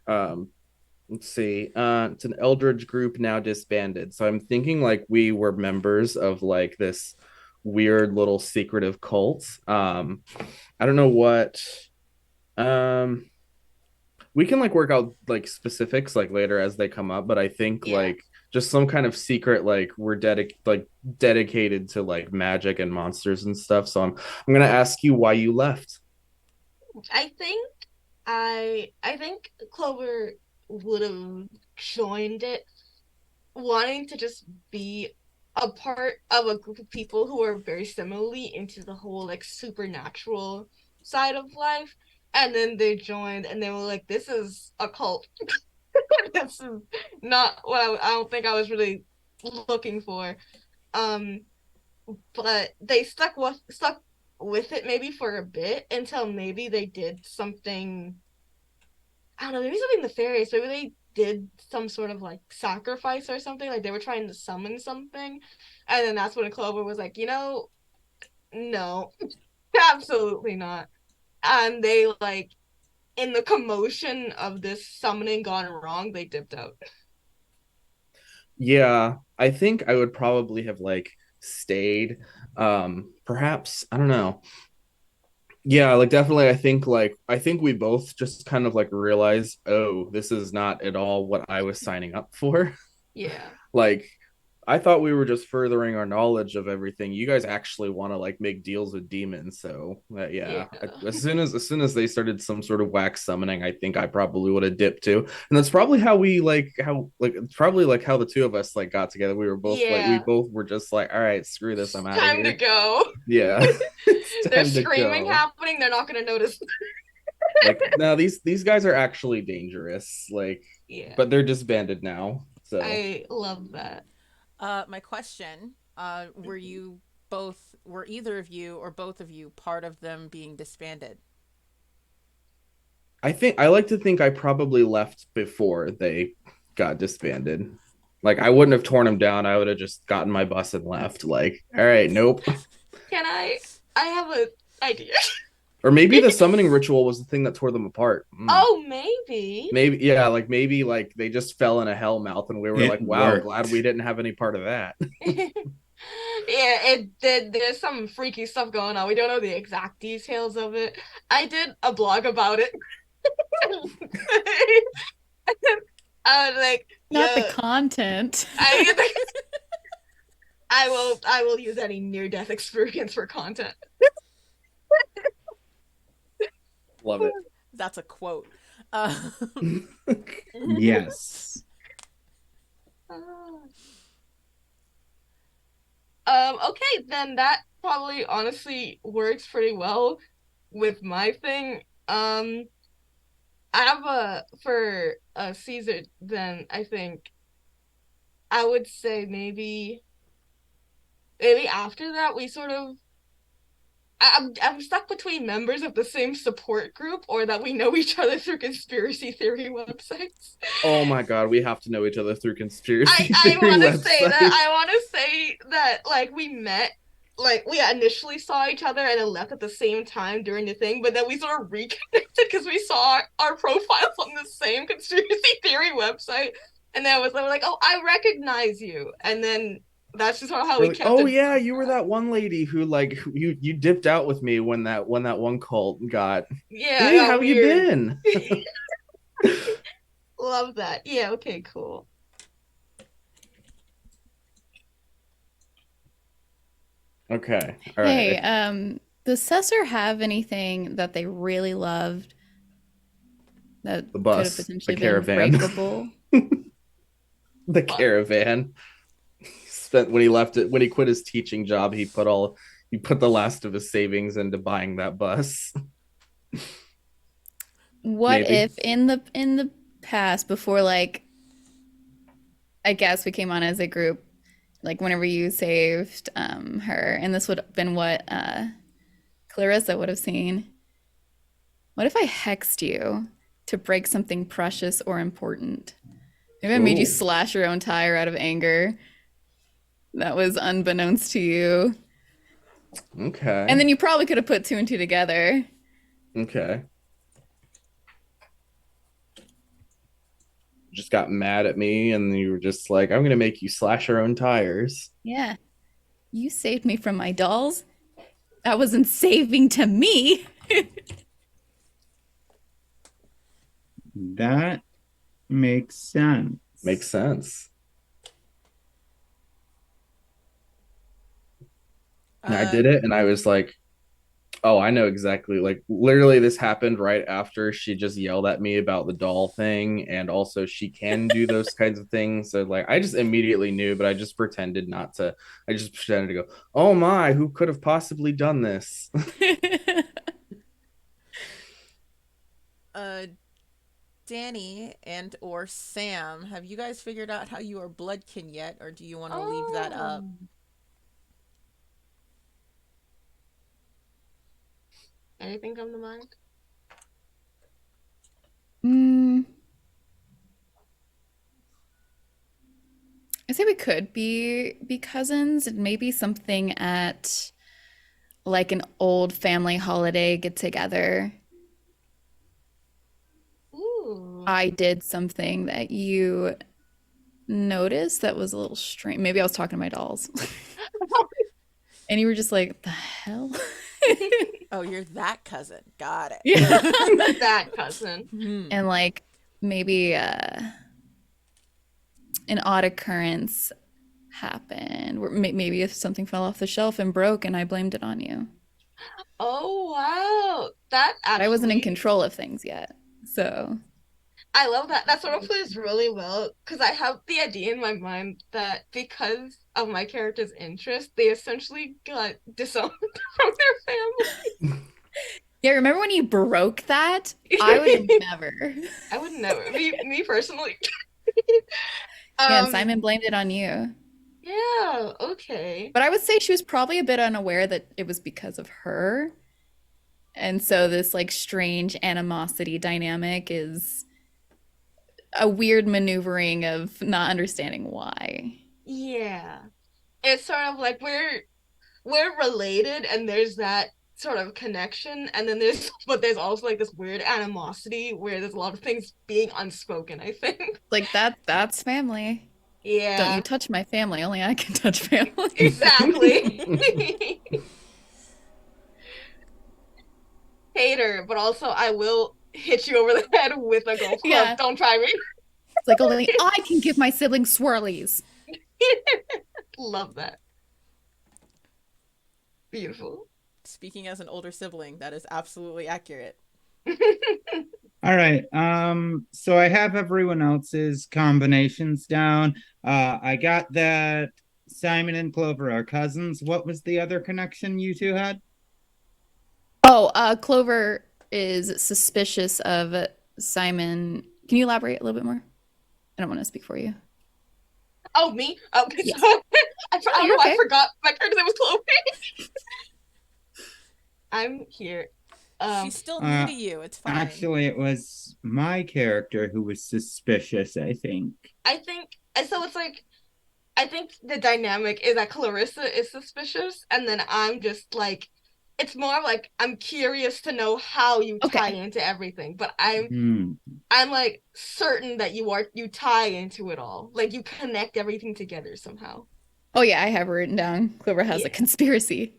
Let's see. It's an Eldritch group now disbanded. So I'm thinking like we were members of like this weird little secretive cult. I don't know what. We can like work out like specifics like later as they come up, but I think Yeah. like just some kind of secret like we're dedicated to like magic and monsters and stuff. So I'm gonna ask you why you left. I think I think Clover would have joined it wanting to just be a part of a group of people who are very similarly into the whole like supernatural side of life. And then they joined and they were like, this is a cult. This is not what I don't think I was really looking for. Um, but they stuck with it maybe for a bit until maybe they did something. I don't know, maybe something nefarious. Maybe they did some sort of like sacrifice or something. Like they were trying to summon something, and then that's when Clover was like, no, absolutely not. and they like in the commotion of this summoning gone wrong, they dipped out. Yeah, I think I would probably have like stayed. Perhaps, I don't know. Yeah, like definitely I think we both just kind of like realized, oh, this is not at all what I was signing up for. Yeah. Like I thought we were just furthering our knowledge of everything. You guys actually want to like make deals with demons, so Yeah. as soon as they started some sort of wax summoning, I think I probably would have dipped too. And that's probably how it's probably like how the two of us like got together. We Yeah. both were just like, all right, screw this, I'm out of Time to here. go. Yeah, it's There's time to screaming go. happening, they're not gonna notice. Like now these guys are actually dangerous. Like, Yeah. but they're disbanded now. So I love that. My question, were either of you or both of you part of them being disbanded? I like to think I probably left before they got disbanded. Like I wouldn't have torn them down. I would have just gotten my bus and left. Like, all right, nope. Can I have an idea. Or maybe the summoning ritual was the thing that tore them apart. Oh, maybe. Maybe, yeah, like maybe like they just fell in a hell mouth and we were It like, wow, glad worked. we didn't have any part of that. Yeah, it did. There's some freaky stuff going on. We don't know the exact details of it. I did a blog about it. I was like, Not the yeah, content. I will use any near death experience for content. Love it. That's a quote. Yes. Okay, then that probably honestly works pretty well with my thing. I have a for a Caesar, then I think I would say maybe after that we sort of I'm stuck between members of the same support group or that we know each other through conspiracy theory websites. Oh my god, we have to know each other through I conspiracy I theory want to say that websites. I want to say that like we met like we initially saw each other and then left at the same time during the thing, but then we sort of reconnected because we saw our profiles on the same conspiracy theory website, and then it was like, oh, I recognize you, and then that's just sort of how We're we like, kept oh in yeah, you were contact. that one lady who like you dipped out with me when that one cult got. Yeah, I Hey, got how you weird. been? Love that. Yeah. Okay. Cool. Okay, all Hey, right. does Cesar have anything that they really loved that The could have bus, the potentially been caravan, breakable? the caravan. He spent when he quit his teaching job, he put the last of his savings into buying that bus. What Maybe. if in the past, before like I guess we came on as a group, like whenever you saved her, and this would have been what Clarissa would have seen. What if I hexed you to break something precious or important? Maybe I made you Oh, slash your own tire out of anger. That was unbeknownst to you. And okay, then you probably could have put two and two together. okay. Just got mad at me, and you were just like, "I'm gonna make you slash your own tires." Yeah. You saved me from my dolls. That wasn't saving to me. That makes sense. Makes sense. And I Uh, did it, and I was like, oh, I know exactly. Like, literally, this happened right after she just yelled at me about the doll thing. And also, she can do those kinds of things. So, like, I just immediately knew, but I just pretended not to. I just pretended to go, oh my, who could have possibly done this? uh, Danny and or Sam, have you guys figured out how you are bloodkin yet, or do you want to leave that up? Oh. Anything come to mind? mm, I say we could be cousins and maybe something at like an old family holiday get together, Ooh. I did something that you noticed that was a little strange. Maybe I was talking to my dolls. And you were just like, the hell? Oh, you're that cousin. Got it. Yeah. That cousin. And like maybe an odd occurrence happened. Maybe if something fell off the shelf and broke and I blamed it on you. Oh wow. That But I wasn't in actually, control of things yet. So I love that. That sort of plays really well because I have the idea in my mind that because of my character's interest, they essentially got disowned from their family. yeah, remember when you broke that? I would never. I would never. Me personally. Yeah, and Simon blamed it on you. Yeah, okay. But I would say she was probably a bit unaware that it was because of her. And so this like strange animosity dynamic is a weird maneuvering of not understanding why. Yeah. It's sort of like we're related and there's that sort of connection and then there's also like this weird animosity where there's a lot of things being unspoken, I think. Like that's family. Don't Yeah. you touch my family, only I can touch family. Exactly. Hater, but also I will hit you over the head with a golf club. Yeah. Don't try me. It's like only I can give my siblings swirlies. Love that. Beautiful. Speaking as an older sibling, that is absolutely accurate. All right. So I have everyone else's combinations down. I got that Simon and Clover are cousins. What was the other connection you two had? Oh, Clover is suspicious of Simon. Can you elaborate a little bit more? I don't want to speak for you. Oh, me? Okay, Yes. so I don't know. okay. I forgot my character's name was Chloe. I'm here. She's still new to you. It's fine. Actually, it was my character who was suspicious, I think. I think, and so it's like, I think the dynamic is that Clarissa is suspicious, and then I'm just like, it's more like I'm curious to know how you tie into everything, but I'm like certain that you tie into it all, like you connect everything together somehow. Oh yeah, I have written down. Clover has a conspiracy.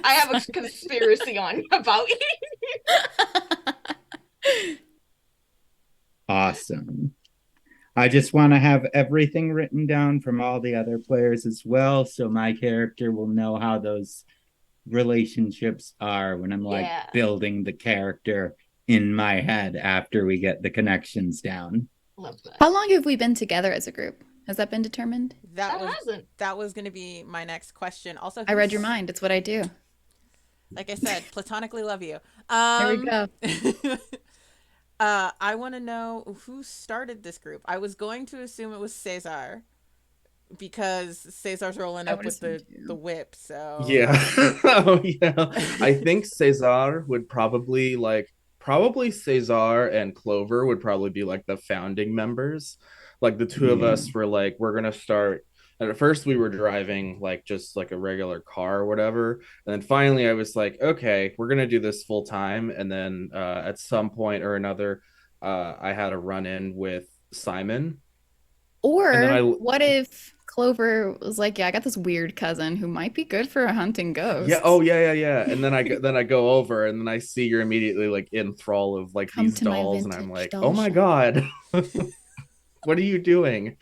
I have a conspiracy on about you. Awesome. I just want to have everything written down from all the other players as well, so my character will know how those relationships are when I'm like building the character in my head after we get the connections down. Love that. How long have we been together as a group? Has that been determined? That hasn't. That was going to be my next question. Also, I read your mind. It's what I do. Like I said, platonically love you. There we go. I want to know who started this group. I was going to assume it was Cesar because Cesar's rolling up with the whip. So yeah. Oh yeah. I think Cesar would probably Cesar and Clover would probably be like the founding members. Like the two of us were like, we're gonna start. And at first we were driving like just like a regular car or whatever. And then finally I was like, okay, we're gonna do this full time. And then at some point or another, I had a run-in with Simon. Or what if Clover was like, yeah, I got this weird cousin who might be good for hunting ghosts. Yeah. Oh yeah. And then I go over and then I see you're immediately like in thrall of like these dolls, and I'm like, oh my god. What are you doing?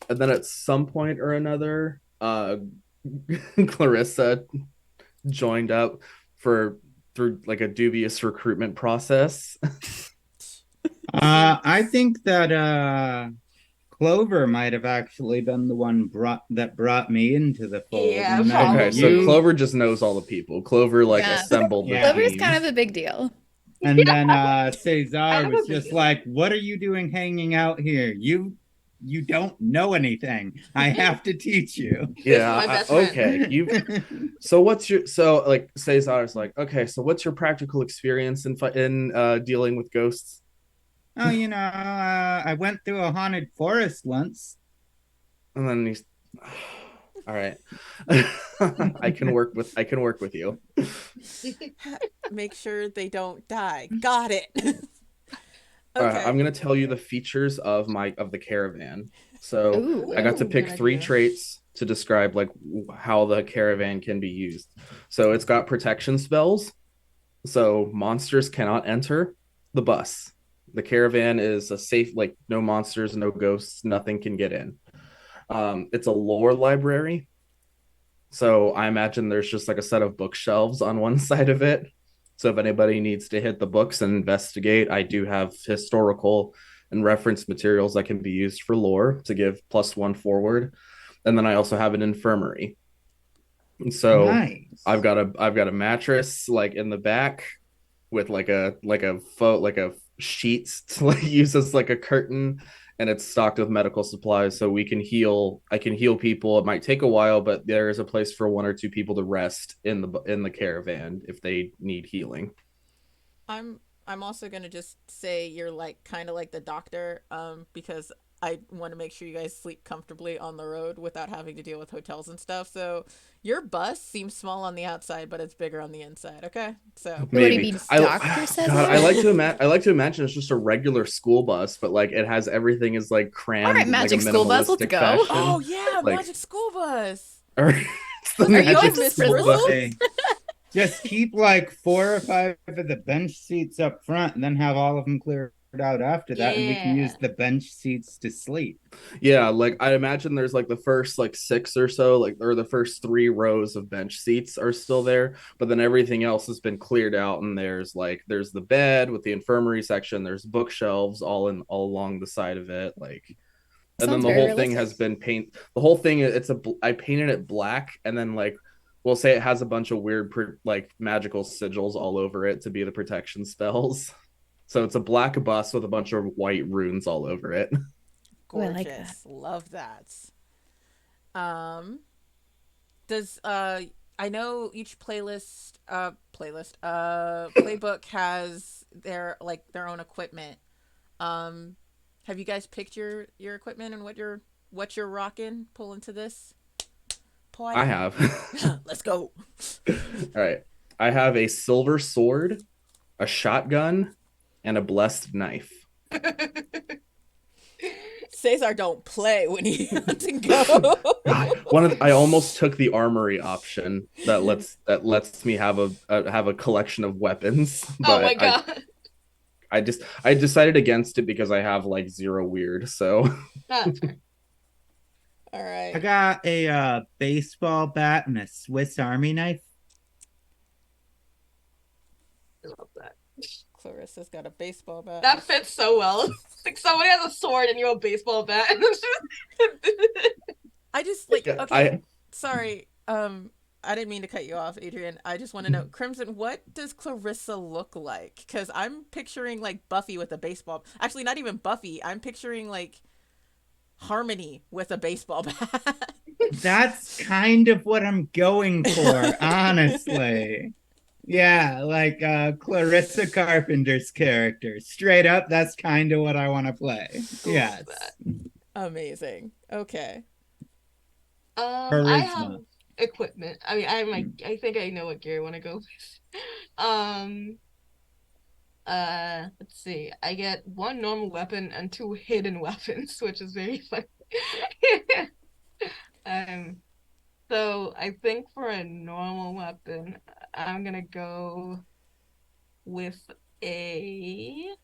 And then at some point or another, Clarissa joined up through like a dubious recruitment process. I think that Clover might have actually been the one that brought me into the fold. Yeah, okay, so Clover just knows all the people. Clover assembled the Clover's team. kind of a big deal. And then Cesar was just like, what are you doing hanging out here? You don't know anything. I have to teach you. Yeah. Okay. So what's your Cesar's like, okay, so what's your practical experience in dealing with ghosts? Oh, I went through a haunted forest once. And then he's All right. I can work with you. Make sure they don't die. Got it. All right, Okay. I'm gonna tell you the features of the caravan. So Ooh. I got to Ooh, pick good three idea. traits to describe like how the caravan can be used. So it's got protection spells, so monsters cannot enter the bus. The caravan is a safe, like no monsters, no ghosts, nothing can get in. It's a lore library, so I imagine there's just like a set of bookshelves on one side of it. So if anybody needs to hit the books and investigate, I do have historical and reference materials that can be used for lore to give +1 forward. And then I also have an infirmary. And so Nice. I've got a mattress like in the back with like a sheets to like use as like a curtain, and it's stocked with medical supplies so we can heal. I can heal people. It might take a while, but there is a place for 1 or 2 people to rest in the caravan if they need healing. I'm also gonna just say you're like kind of like the doctor, because I want to make sure you guys sleep comfortably on the road without having to deal with hotels and stuff. So your bus seems small on the outside, but it's bigger on the inside. Okay, so Would it Maybe be I Dr. God, I Cesar? like to imagine. I like to imagine it's just a regular school bus, but like it has everything is like All right, crammed in like a Magic School Bus, let's minimalistic go. oh fashion. yeah, Like, Magic School Bus. or it's the Are you magic going to Miss school Frizzle? bus. Say, just keep like 4 or 5 of the bench seats up front and then have all of them cleared out after that, and we can use Yeah. the bench seats to sleep. Yeah, like I imagine there's like the first like 6 or so, like or the first 3 rows of bench seats are still there, but then everything else has been cleared out, and there's the bed with the infirmary section, there's bookshelves all along the side of it, like, and then Sounds the very whole thing realistic. has been the whole thing I painted it black, and then like we'll say it has a bunch of weird like magical sigils all over it to be the protection spells. So it's a black bus with a bunch of white runes all over it. Ooh, I like that. Gorgeous, love that. Um, does I know each playbook has their own equipment. Um, have you guys picked your equipment and what you're rocking? Pull into this I point. have. Let's go. All right. I have a silver sword, a shotgun, and a blessed knife. Cesar don't play when he wants to go. God, I almost took the armory option that lets me have a collection of weapons, Oh my but god. I decided against it because I have like 0 weird. So That's fair. All I right. got a baseball bat and a Swiss Army knife. I love that. Clarissa's got a baseball bat. That fits so well. Like somebody has a sword and you have a baseball bat. I just like yeah, okay. Sorry. I didn't mean to cut you off, Adrian. I just want to know, Crimson, what does Clarissa look like? Because I'm picturing like Buffy with a baseball. Actually, not even Buffy. I'm picturing like Harmony with a baseball bat. That's kind of what I'm going for, honestly. Yeah, like Clarissa Carpenter's character. Straight up, that's kind of what I want to play. Yes. That. Amazing. Okay. I have Charisma. equipment. I mean, I think I know what gear I want to go with. Um, let's see. I get 1 normal weapon and 2 hidden weapons, which is very funny. Um, so I think for a normal weapon, I'm gonna go with you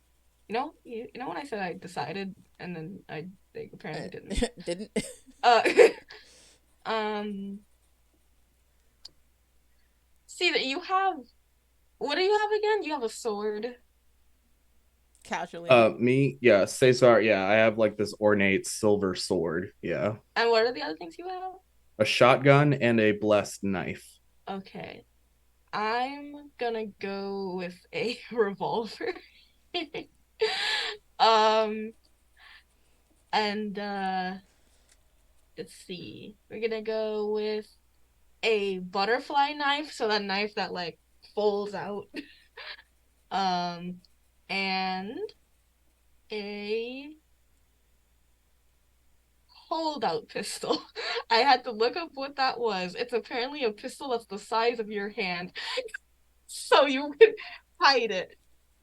know when I said I decided and then I think apparently didn't. Didn't. Uh, um, see that you have. What do you have again? You have a sword. Casually. me, yeah, Cesar, yeah, I have like this ornate silver sword, yeah, And what are the other things you have? a shotgun and a blessed knife. Okay. I'm gonna go with a revolver. Um, and let's see. We're gonna go with a butterfly knife, so that knife that like folds out. Um, and a holdout pistol. I had to look up what that was. It's apparently a pistol that's the size of your hand, so you can hide it.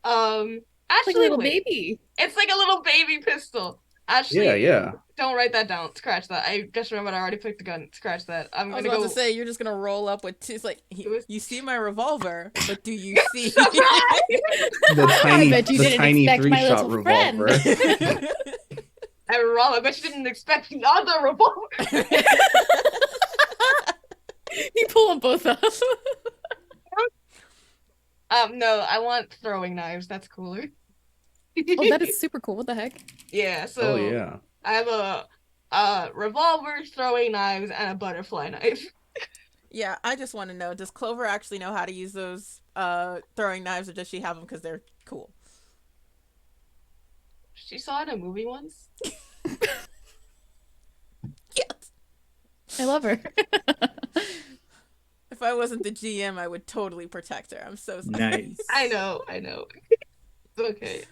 Like a Actually, little wait. baby. It's like a little baby pistol. Yeah, Actually, yeah. don't write that down. Scratch that. I just remembered I already picked a gun. Scratch that. I'm I was gonna about go. to say you're just gonna roll up with two. It's like you see my revolver, but do you see? The I tiny, bet you the didn't tiny expect my three-shot little revolver. friend. I'm wrong. I bet you didn't expect the other revolver. You pull them both up. No, I want throwing knives. That's cooler. Oh, that is super cool. What the heck? Yeah, Oh so yeah. I have a revolver, throwing knives, and a butterfly knife. Yeah, I just want to know: does Clover actually know how to use those throwing knives, or does she have them because they're cool? She saw it in a movie once. Yes. I love her. If I wasn't the GM, I would totally protect her. I'm so sorry. Nice. I know. It's okay.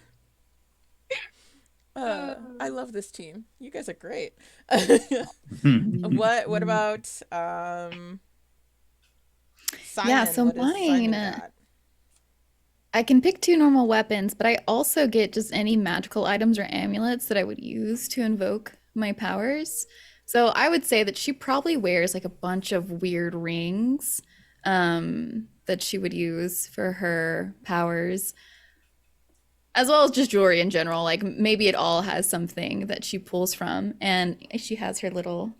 I love this team. You guys are great. Hmm. What about Simon? Yeah, so What does Simon mine, got? I can pick 2 normal weapons, but I also get just any magical items or amulets that I would use to invoke my powers. So I would say that she probably wears like a bunch of weird rings that she would use for her powers, as well as just jewelry in general. Like maybe it all has something that she pulls from, and she has her little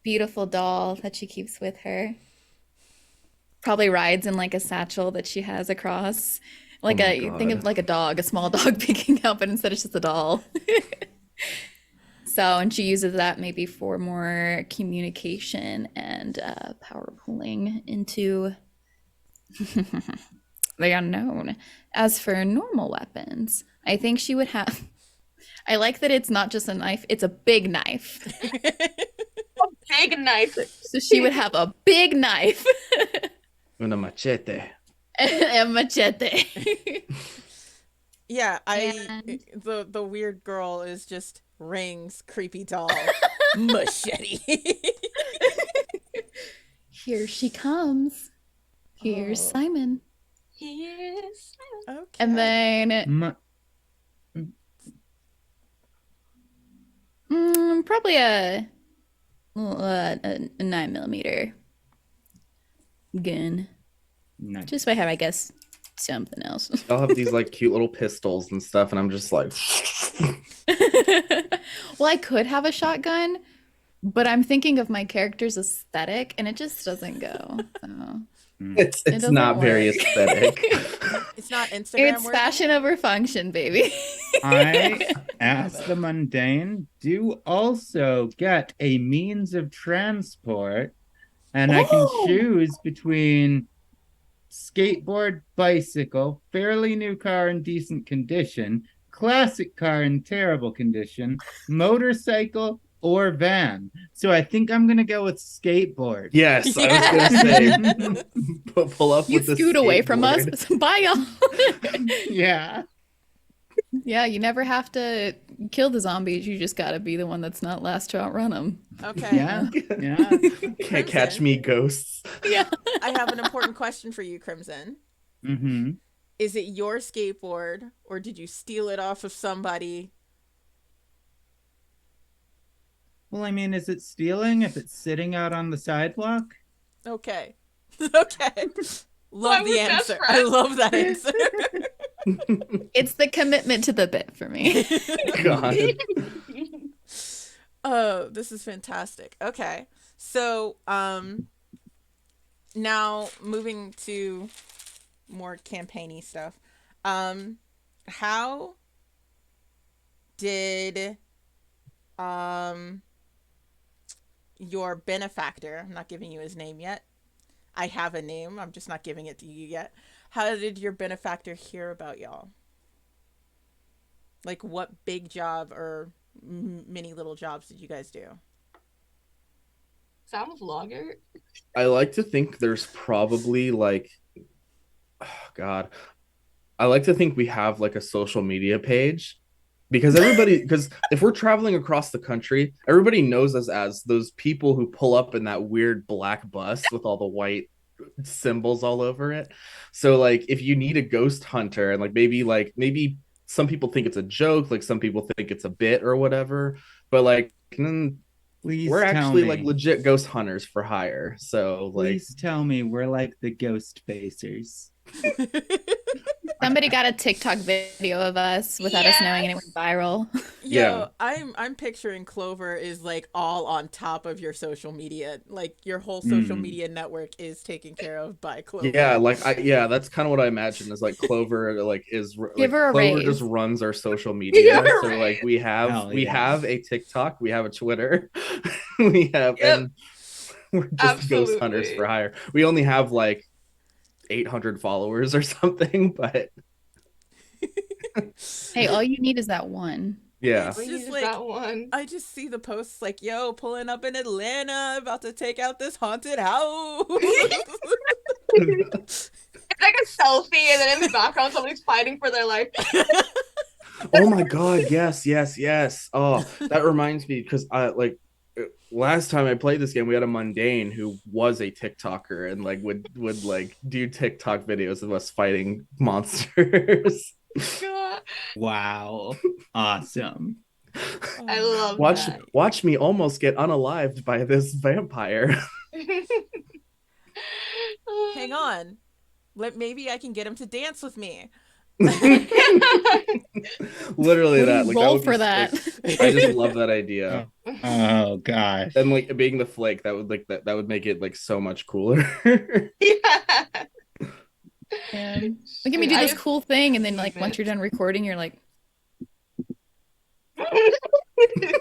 beautiful doll that she keeps with her. Probably rides in like a satchel that she has across. Like my think of God. like a dog, a small dog picking up, but instead it's just a doll. So, and she uses that maybe for more communication and power pulling into the unknown. As for normal weapons, I think she would have. I like that it's not just a knife, it's a big knife. Big knife. So she would have a big knife Una machete. and a machete. Yeah, And- the weird girl is just rings, creepy doll, machete. Here she comes. Here's Oh. Simon. Yes. Okay. And then Ma- probably a 9mm gun. nice. Just so I have, I guess, something else. I'll have these like cute little pistols and stuff, and I'm just like, Well, I could have a shotgun, but I'm thinking of my character's aesthetic, and it just doesn't go. So. it's doesn't not very work. aesthetic. It's not Instagram It's worthy? fashion over function, baby. I, as the mundane, do also get a means of transport, and I can Oh! choose between skateboard, bicycle, fairly new car in decent condition, classic car in terrible condition, motorcycle, or van. So I think I'm gonna go with skateboard. Yes, I was gonna say, pull up You with the scoot away from us. skateboard. Bye, y'all. Yeah. Yeah, you never have to kill the zombies. You just gotta be the one that's not last to outrun them. Okay. Yeah. Yeah. Can't catch me, ghosts. Yeah. I have an important question for you, Crimson. Mm-hmm. Is it your skateboard, or did you steal it off of somebody? Well, I mean, is it stealing if it's sitting out on the sidewalk? Okay. Okay. Love the was answer. desperate. I love that answer. It's the commitment to the bit for me. God. Oh, this is fantastic. Okay. So, now moving to more campaigny stuff. How did your benefactor, I'm not giving you his name yet. I have a name, I'm just not giving it to you yet. How did your benefactor hear about y'all? Like, what big job or many little jobs did you guys do? Sound vlogger. I like to think there's probably like, oh God, I like to think we have like a social media page because if we're traveling across the country, everybody knows us as those people who pull up in that weird black bus with all the white symbols all over it. So like if you need a ghost hunter, and maybe some people think it's a joke, like some people think it's a bit or whatever, but like Please we're tell actually like me. legit ghost hunters for hire. So like Please tell me we're like the ghost facers. Somebody got a TikTok video of us without us knowing, and it went viral. Yo, Yeah. I'm picturing Clover is like all on top of your social media. Like your whole social media network is taken care of by Clover. Yeah, that's kind of what I imagine is like Clover Give her a Clover just raise. runs our social media. Give her a So like we Hell have yeah. a TikTok, we have a Twitter, we have Yep. and we're just ghost hunters for Absolutely. hire. We only have like 800 followers or something, but Hey, all you need is that one. yeah. It's We just used like that one. I just see the posts like, yo, pulling up in Atlanta, about to take out this haunted house. It's like a selfie, and then in the background, somebody's fighting for their life. Oh my god, yes, yes, yes. Oh, that reminds me because last time I played this game, we had a mundane who was a TikToker and like would like do TikTok videos of us fighting monsters. God, Wow. Awesome. I love that. Watch me almost get unalived by this vampire. Hang on. Maybe I can get him to dance with me. Literally What do that. you Like roll that would for be that? like, I just love that idea. Oh gosh. And like being the flake, that would make it like so much cooler. Yeah. And look at me do this cool thing, and then like once it. you're done recording, you're like,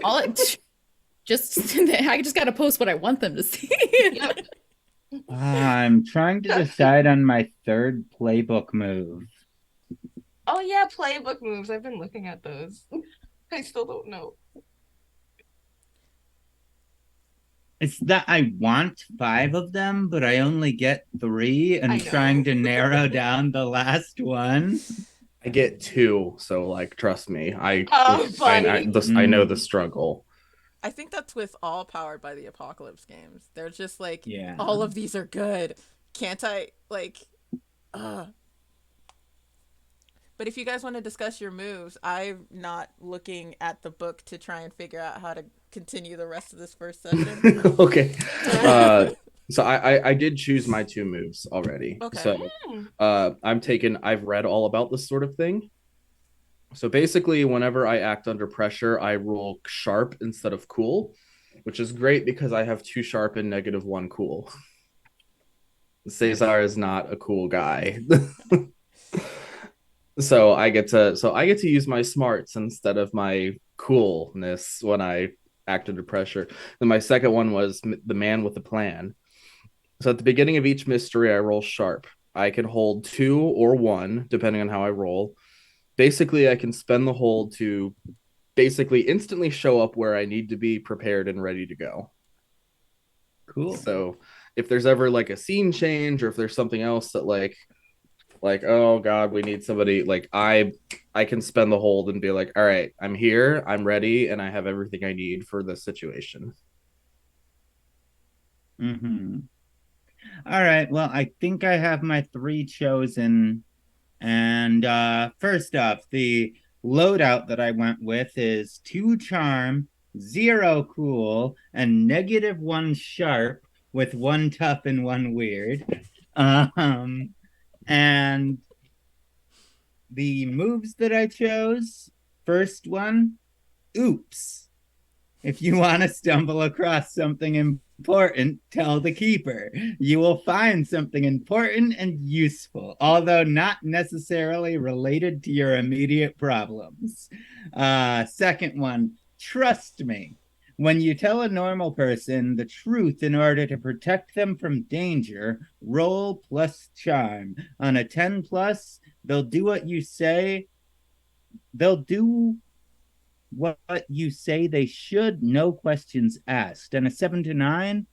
all it just I just gotta post what I want them to see. Yep. I'm trying to decide on my third playbook move. Oh yeah, playbook moves. I've been looking at those. I still don't know. It's that I want 5 of them, but I only get 3, and I I'm trying know. to narrow down the last one. I get 2, so like trust me, Oh, buddy. I know the struggle. I think that's with all Powered by the Apocalypse games. They're just like, Yeah. all of these are good. Can't I, like, But if you guys want to discuss your moves, I'm not looking at the book to try and figure out how to continue the rest of this first session. Okay. So I did choose my 2 moves already. Okay. So I've read all about this sort of thing. So basically, whenever I act under pressure, I roll sharp instead of cool, which is great because I have 2 sharp and -1 cool. Cesar is not a cool guy. So I get to use my smarts instead of my coolness when I act under pressure. Then my second one was the man with the plan. So at the beginning of each mystery, I roll sharp. I can hold 2 or 1, depending on how I roll. Basically, I can spend the hold to basically instantly show up where I need to be prepared and ready to go. Cool. So if there's ever like a scene change, or if there's something else that like oh god, we need somebody, like I can spend the hold and be like, all right, I'm here, I'm ready, and I have everything I need for this situation. All right, well, I think I have my 3 chosen. And first up, the loadout that I went with is 2 charm, 0 cool, and -1 sharp with 1 tough and 1 weird. And the moves that I chose, first one, oops. If you want to stumble across something important, tell the keeper. You will find something important and useful, although not necessarily related to your immediate problems. Second one, trust me. When you tell a normal person the truth in order to protect them from danger, roll plus charm. On a 10 plus, they'll do what you say. They'll do what you say they should, no questions asked. And a 7 to 9,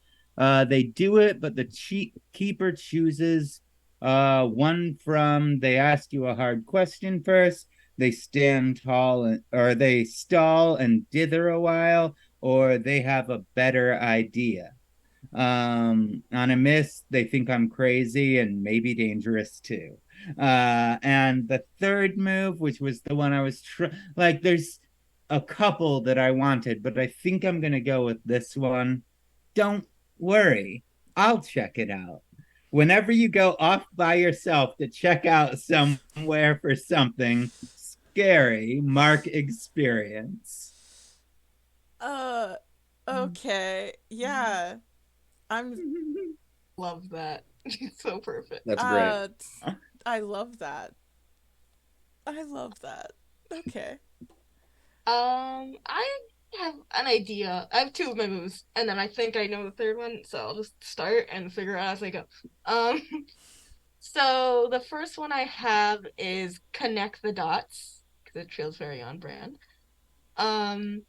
they do it, but the keeper chooses one from they ask you a hard question first, they stand tall or they stall and dither a while, or they have a better idea. On a miss, they think I'm crazy and maybe dangerous too. And the third move, which was the one I was like, there's a couple that I wanted, but I think I'm gonna go with this one. Don't worry, I'll check it out. Whenever you go off by yourself to check out somewhere for something scary, mark experience. Okay. Yeah. I'm Love that. It's so perfect. That's great. I love that. I love that. Okay. I have an idea. I have two of my moves, and then I think I know the third one, so I'll just start and figure it out as I go. Um, so the first one I have is connect the dots, because it feels very on brand. Um,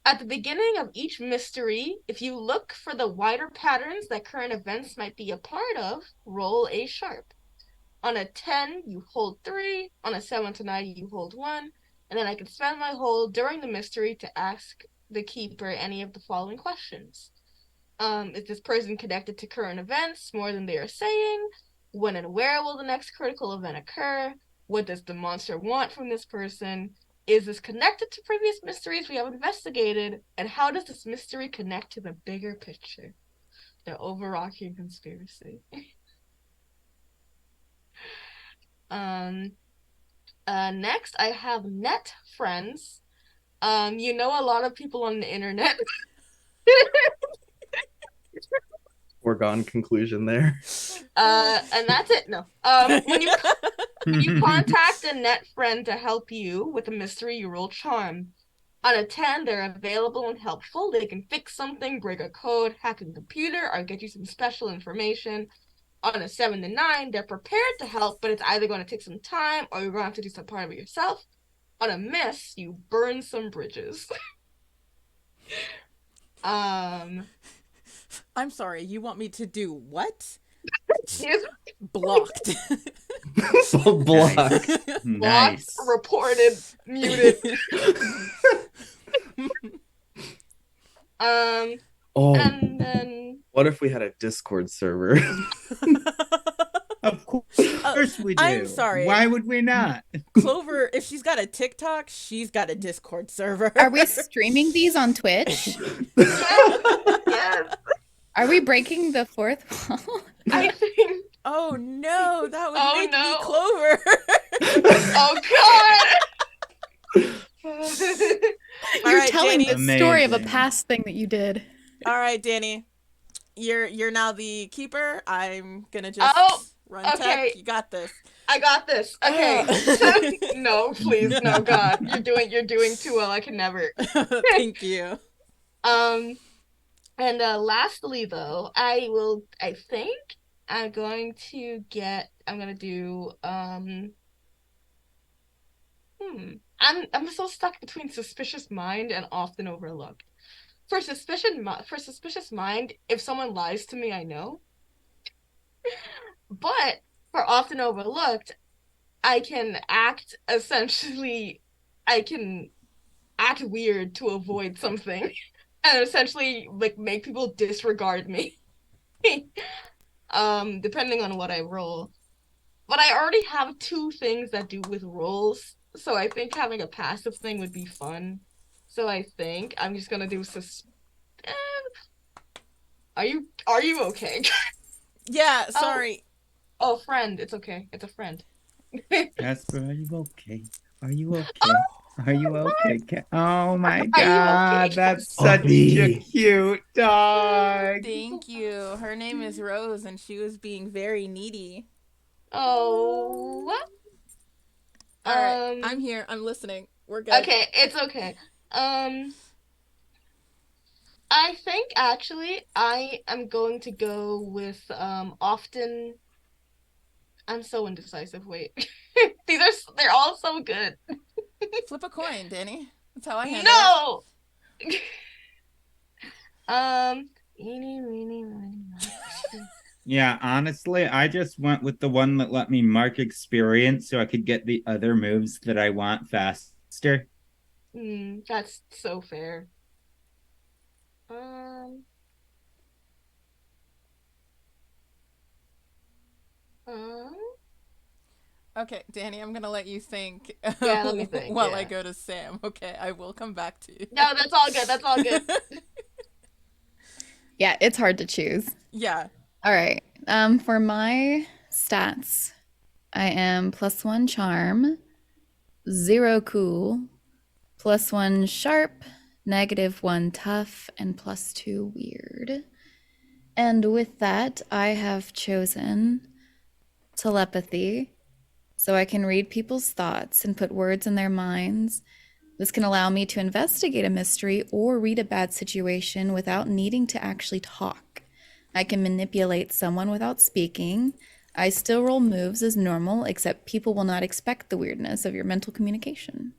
at the beginning of each mystery, if you look for the wider patterns that current events might be a part of, roll a sharp. On a 10, you hold 3. On a 7 to 9, you hold 1. And then I can spend my hold during the mystery to ask the keeper any of the following questions. Is this person connected to current events more than they are saying? When and where will the next critical event occur? What does the monster want from this person? Is this connected to previous mysteries we have investigated? And how does this mystery connect to the bigger picture? The overarching conspiracy. Next I have net friends. You know a lot of people on the internet. Foregone conclusion there. And that's it. No. When you contact a net friend to help you with a mystery, you roll charm. On a 10, they're available and helpful. They can fix something, break a code, hack a computer, or get you some special information. On a 7 to 9, they're prepared to help, but it's either going to take some time or you're going to have to do some part of it yourself. On a miss, you burn some bridges. I'm sorry, you want me to do what? Yes. Blocked. Block. Nice. Blocked, reported, muted. Oh, And then what if we had a Discord server? Of course we do. I'm sorry. Why would we not? Clover, if she's got a TikTok, she's got a Discord server. Are we streaming these on Twitch? yes, Are we breaking the fourth wall? I think. Oh no, that would make no. me Clover. Oh god. You're right, telling Danny. the story of a Amazing. past thing that you did. All right, Danny. You're now the keeper. I'm gonna just run okay. tech. You got this. I got this. Okay. No, please, no, God, you're doing too well. I can never. Thank you. And lastly, though, I think I'm going to do I'm so stuck between suspicious mind and often overlooked. For suspicious mind, if someone lies to me, I know. But for often overlooked, I can act weird to avoid something and essentially like make people disregard me. Depending on what I roll. But I already have 2 things that do with rolls, so I think having a passive thing would be fun. So I think I'm just gonna do Are you okay? Yeah, sorry. Oh, friend, it's okay. It's a friend. Casper, are you okay? Are you okay? Are you okay? Oh my Are you god, okay? that's such a cute dog. Thank you. Her name is Rose, and she was being very needy. Oh, what? All right, I'm here. I'm listening. We're good. Okay, it's okay. I think actually I am going to go with often. I'm so indecisive. Wait, they're all so good. Flip a coin, Danny. That's how I handle No. Eeny, meeny, miny, moe. Yeah, honestly, I just went with the one that let me mark experience so I could get the other moves that I want faster. That's so fair. Um, um, Okay, Danny, I'm gonna let you think yeah, let me think. while I Yeah. go to Sam. Okay, I will come back to you. No, that's all good. That's all good. Yeah, it's hard to choose. Yeah. All right. For my stats, I am +1 charm, 0 cool, +1 sharp, -1 tough, and +2 weird. And with that, I have chosen telepathy, so I can read people's thoughts and put words in their minds. This can allow me to investigate a mystery or read a bad situation without needing to actually talk. I can manipulate someone without speaking. I still roll moves as normal, except people will not expect the weirdness of your mental communication.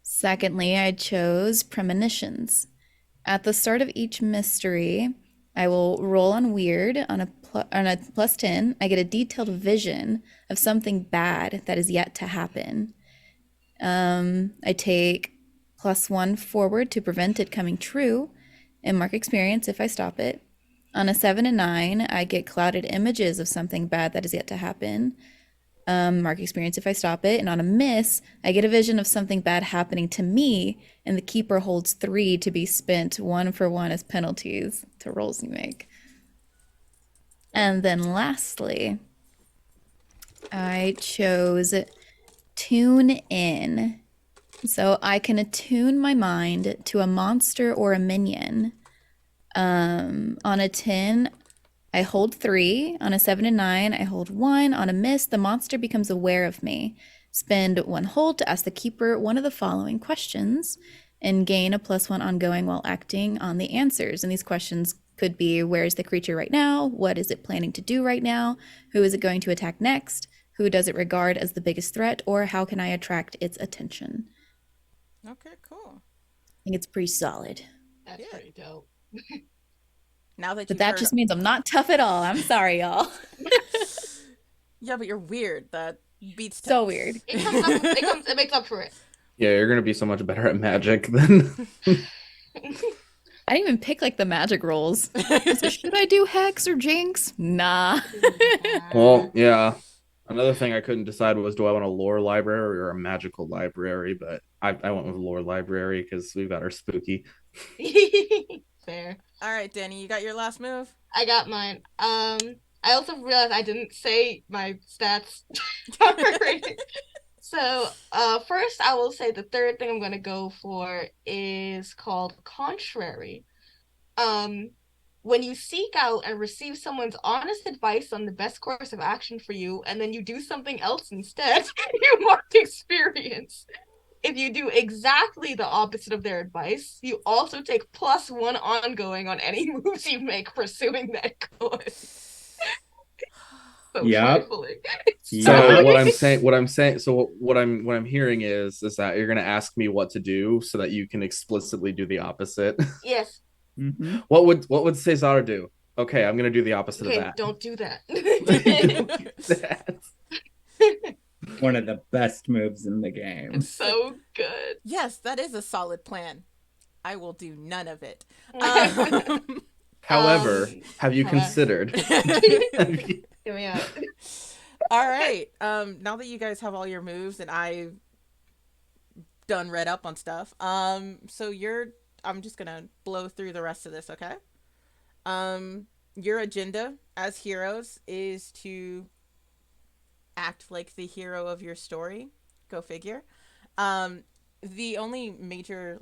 Secondly, I chose premonitions. At the start of each mystery, I will roll on weird on a +10. I get a detailed vision of something bad that is yet to happen. I take +1 forward to prevent it coming true and mark experience if I stop it. On a 7 and 9, I get clouded images of something bad that is yet to happen. Mark experience if I stop it. And on a miss, I get a vision of something bad happening to me, and the keeper holds 3 to be spent 1 for 1 as penalties to rolls you make. And then lastly, I chose tune in. So I can attune my mind to a monster or a minion. On a 10, I hold 3. On a 7 and 9, I hold 1. On a miss, the monster becomes aware of me. Spend 1 hold to ask the keeper one of the following questions and gain a +1 ongoing while acting on the answers. And these questions could be: where is the creature right now? What is it planning to do right now? Who is it going to attack next? Who does it regard as the biggest threat? Or how can I attract its attention? Okay, cool. I think it's pretty solid. That's Yeah. pretty dope. Now that But you've that heard... just means I'm not tough at all. I'm sorry, y'all. Yeah, but you're weird. That beats So tough. weird. It makes up for it. Yeah, you're gonna be so much better at magic than. I didn't even pick like the magic rolls. So should I do hex or jinx? Nah. Well, yeah. Another thing I couldn't decide was, do I want a lore library or a magical library? But I went with lore library because we've got our spooky. Fair. All right, Danny, you got your last move? I got mine. I also realized I didn't say my stats already. So, first I will say the third thing I'm gonna go for is called contrary. Um, when you seek out and receive someone's honest advice on the best course of action for you, and then you do something else instead, you mark experience. If you do exactly the opposite of their advice, you also take +1 ongoing on any moves you make pursuing that course. So Yep. trifling. So what I'm hearing is that you're gonna ask me what to do so that you can explicitly do the opposite. Yes. Mm-hmm. What would Cesar do? Okay, I'm gonna do the opposite Okay, of that. don't do that. One of the best moves in the game. It's so good. Yes, that is a solid plan. I will do none of it. However, have you however. considered? Hear me out. All right. Now that you guys have all your moves and I've done read up on stuff, so I'm just gonna blow through the rest of this, okay? Your agenda as heroes is to act like the hero of your story. Go figure. The only major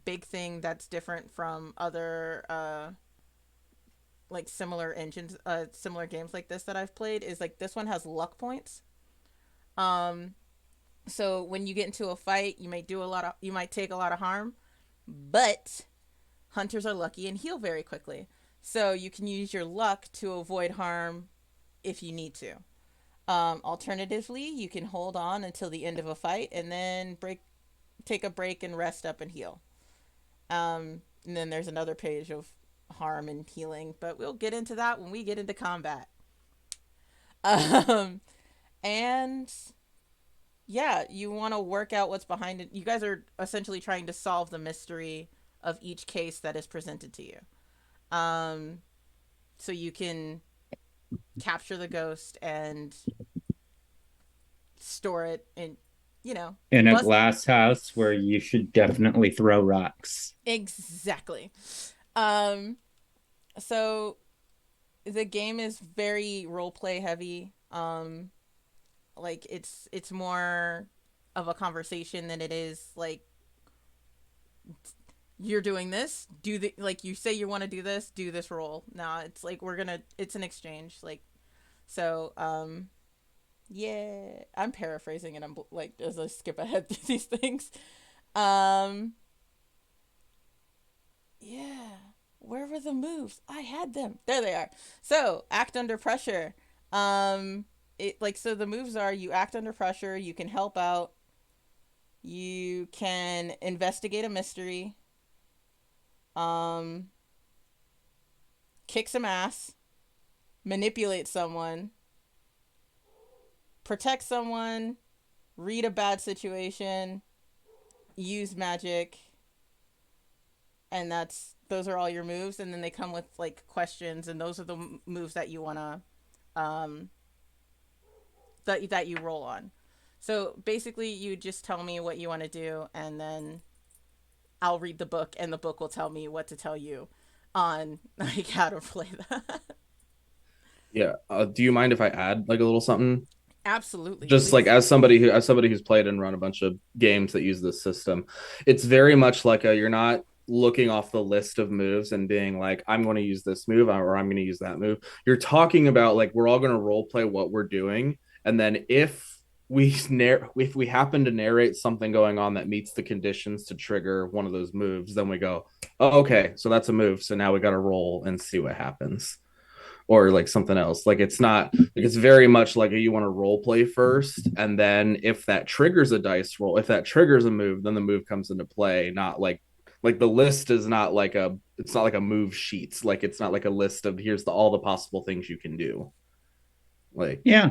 big thing that's different from other similar engines, similar games like this that I've played is this one has luck points. So when you get into a fight, you might take a lot of harm, but hunters are lucky and heal very quickly. So you can use your luck to avoid harm if you need to. Alternatively, you can hold on until the end of a fight and then take a break and rest up and heal. And then there's another page of harm and healing, but we'll get into that when we get into combat. Um, and yeah, you want to work out what's behind it. You guys are essentially trying to solve the mystery of each case that is presented to you. Um, so you can capture the ghost and store it in, In a bust. glass house where you should definitely throw rocks. Exactly. Um, so the game is very role play heavy. Like it's more of a conversation than it is like you're doing this, do the like you say you want to do this role. Nah, it's like it's an exchange. Like so yeah, I'm paraphrasing and I'm like as I skip ahead through these things. Um yeah. Where were the moves? I had them. There they are. So, act under pressure. So the moves are you act under pressure, you can help out, you can investigate a mystery, um, kick some ass, manipulate someone, protect someone, read a bad situation, use magic, and those are all your moves. And then they come with like questions, and those are the moves that you want to that you roll on. So basically you just tell me what you want to do, and then I'll read the book, and the book will tell me what to tell you on like how to play that. Yeah. Do you mind if I add like a little something? Absolutely, Just like please. as somebody who's played and run a bunch of games that use this system, it's very much like you're not looking off the list of moves and being like, I'm going to use this move or I'm going to use that move. You're talking about like we're all going to role play what we're doing, and then if we happen to narrate something going on that meets the conditions to trigger one of those moves, then we go, oh, okay, so that's a move. So now we got to roll and see what happens, or like something else. Like it's not like it's very much like you want to role play first, and then if that triggers a dice roll, if that triggers a move, then the move comes into play. Not like the list is not like it's not like a move sheet. Like it's not like a list of here's all the possible things you can do. Like Yeah,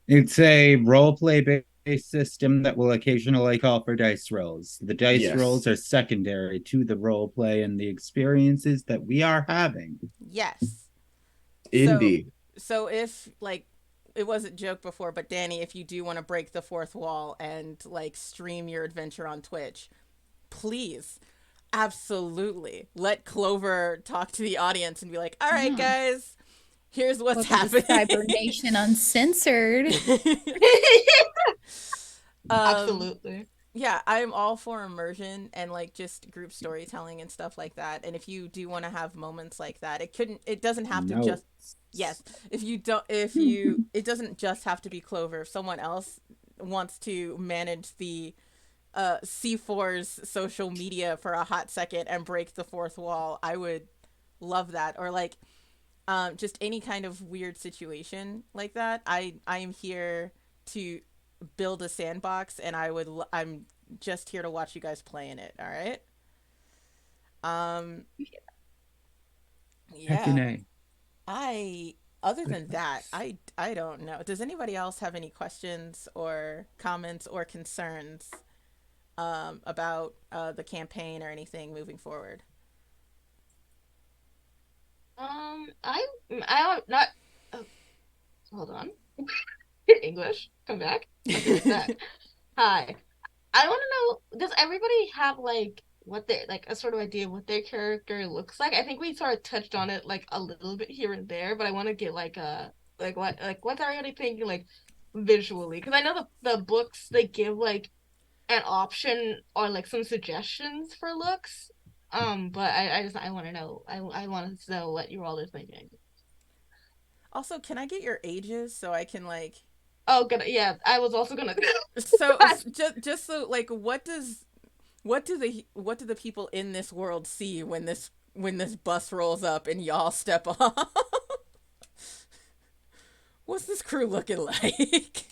it's a role play based system that will occasionally call for dice rolls. The dice yes, rolls are secondary to the role play and the experiences that we are having. Yes. So indeed. so if like it wasn't joke before, but Danny, if you do want to break the fourth wall and like stream your adventure on Twitch, please, absolutely let Clover talk to the audience and be like, all right, Yeah. guys, here's what's Welcome to happening. Cybernation Uncensored. Absolutely. Yeah, I'm all for immersion and like just group storytelling and stuff like that. And if you do want to have moments like that, it doesn't have to No. just, yes, it doesn't just have to be Clover. If someone else wants to manage the C4's social media for a hot second and break the fourth wall, I would love that. Or like just any kind of weird situation like that. I am here to build a sandbox, and I'm just here to watch you guys play in it. All right. Um. Heckin' Yeah. A. I. Other than that, I don't know. Does anybody else have any questions or comments or concerns about the campaign or anything moving forward? I don't not. Oh, hold on. English, come back. Okay, back. Hi. I want to know, does everybody have like what they like a sort of idea of what their character looks like? I think we sort of touched on it like a little bit here and there, but I want to get like a what's everybody thinking like visually? Because I know the books they give like an option or like some suggestions for looks. But I want to know. I want to know what you all are thinking. Also, can I get your ages so I can like Oh, good. Yeah, I was also gonna. so just so like what do the people in this world see when this bus rolls up and y'all step off? What's this crew looking like?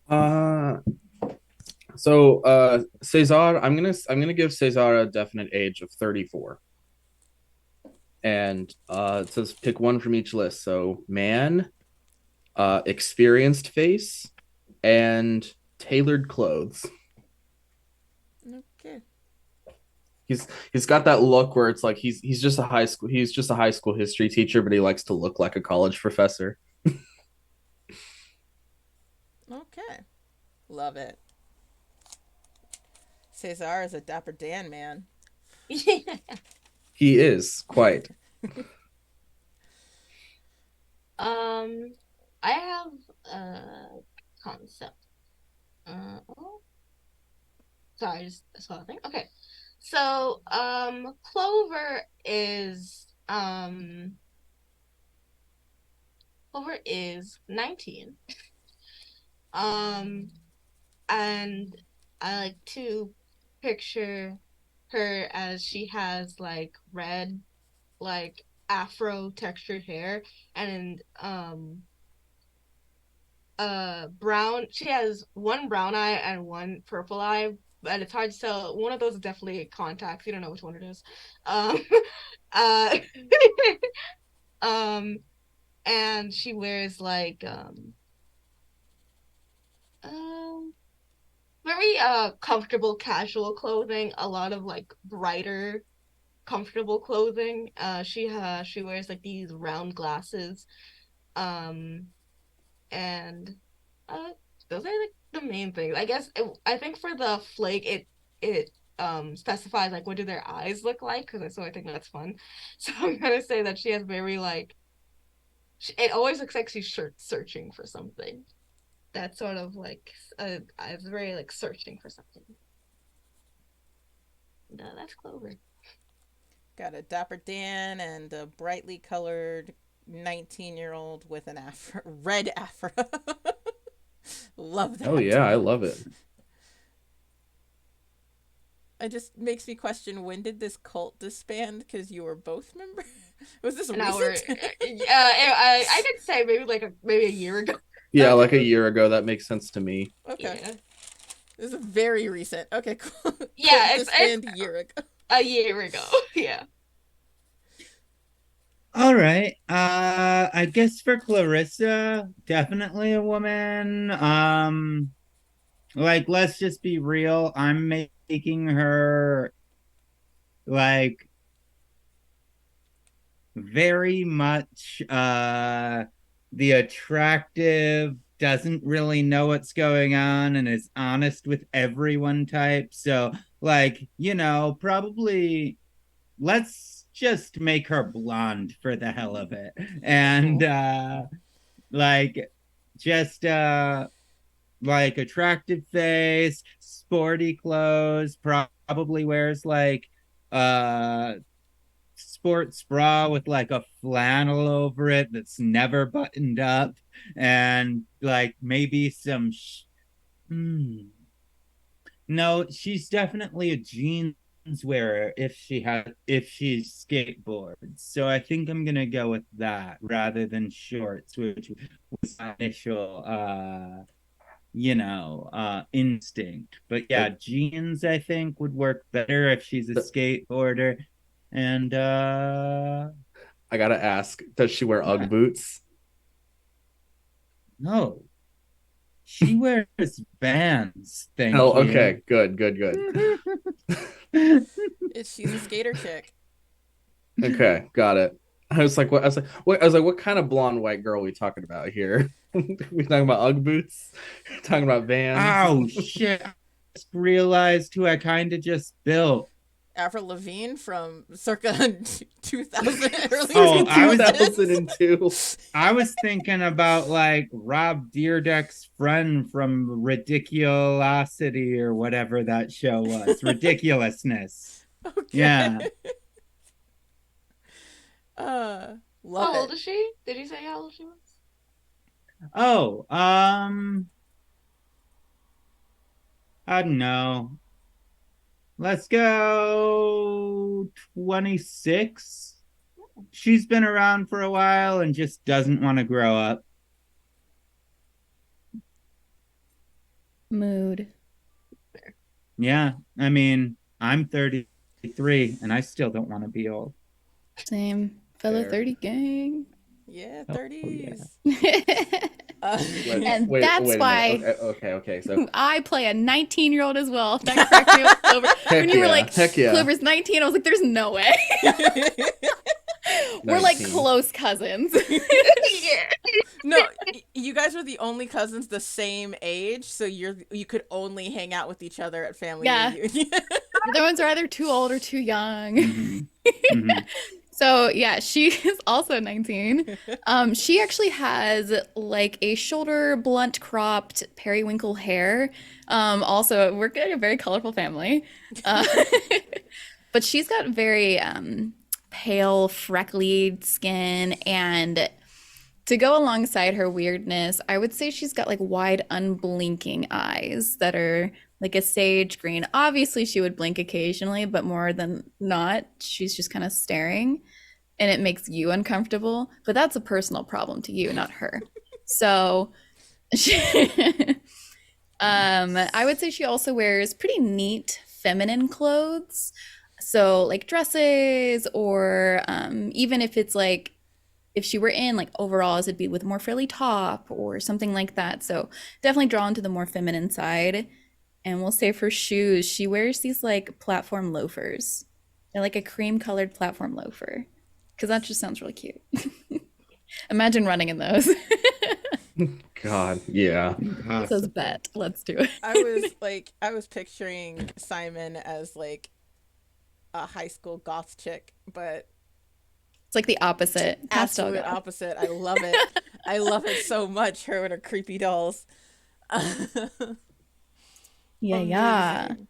uh so Cesar, I'm gonna give Cesar a definite age of 34. and it says pick one from each list. So man, experienced face, and tailored clothes. Okay. He's got that look where it's like he's just a high school history teacher, but he likes to look like a college professor. Okay. Love it. Cesar is a Dapper Dan man. He is quite. I have a concept. Oh, sorry, I just saw a thing. Okay. So, Clover is 19. Um, and I like to picture her as she has like red, like afro textured hair, and brown. She has one brown eye and one purple eye, but it's hard to tell. One of those is definitely contacts. You don't know which one it is. Um, uh, um, and she wears like um very comfortable casual clothing, a lot of like brighter comfortable clothing. She wears like these round glasses. Um and those are like the main things. I think for the flake it specifies like what do their eyes look like, because I think that's fun. So I'm gonna say that she has very like it always looks like she's searching for something. That's sort of like it's very like searching for something. No, that's Clover. Got a Dapper Dan and a brightly colored 19-year-old with an afro, red afro. Love that. Oh yeah, I love it. It just makes me question, when did this cult disband? Because you were both members. Was this An recent? hour. I could say maybe a year ago. Yeah, Okay. like a year ago. That makes sense to me. Okay. Yeah. This is very recent. Okay, cool. Yeah, Cult it's disband a year ago. a year ago. Yeah. All right. I guess for Clarissa, definitely a woman. Like let's just be real. I'm making her like very much the attractive, doesn't really know what's going on and is honest with everyone type. So like, probably let's just make her blonde for the hell of it. And like just like attractive face, sporty clothes, probably wears like sports bra with like a flannel over it that's never buttoned up, and like maybe some no, she's definitely a jeans wearer if she skateboards. So I think I'm gonna go with that rather than shorts, which was my initial instinct. But yeah, jeans I think would work better if she's a skateboarder. And I gotta ask, does she wear UGG boots? no, she wears Vans. Thank Oh, you. okay, good. She's a skater chick. Okay, got it. I was like, what kind of blonde white girl are we talking about here? We talking about UGG boots? Talking about Vans? Oh shit! I just realized who I kind of just built. Avril Lavigne from circa 2000, early Oh, I was 2002. I was thinking about like Rob Dyrdek's friend from Ridiculosity or whatever that show was. Ridiculousness. Okay. Yeah. Love How old it. is she? Did you say how old she was? Oh, I don't know. Let's go 26. She's been around for a while and just doesn't want to grow up. Mood. Yeah, I mean, I'm 33 and I still don't want to be old. Same. Fellow Fair. 30 gang. Yeah, Oh, 30s. And that's wait a why minute. Okay. So I play a 19-year-old as well. That cracked me up, Clover. When you were like, heck yeah. Clover's 19, I was like, there's no way. We're like 19. close cousins. No, you guys are the only cousins the same age, so you could only hang out with each other at family reunions. The other ones are either too old or too young. Mhm. So yeah, she is also 19. She actually has like a shoulder blunt cropped periwinkle hair. Also, we're a very colorful family. But she's got very pale, freckly skin, and to go alongside her weirdness, I would say she's got like wide, unblinking eyes that are like a sage green. Obviously, she would blink occasionally, but more than not, she's just kind of staring, and it makes you uncomfortable. But that's a personal problem to you, not her. So, I would say she also wears pretty neat feminine clothes. So, like dresses, or even if it's like, if she were in like overalls, it'd be with a more frilly top or something like that. So definitely drawn to the more feminine side. And we'll say for shoes, she wears these like platform loafers. They're like a cream colored platform loafer. Because that just sounds really cute. Imagine running in those. God, yeah. It says bet. Let's do it. I was picturing Simon as like a high school goth chick, but It's like the opposite. Pastel absolute goth. opposite. I love it. I love it so much. Her and her creepy dolls. Yeah. Amazing.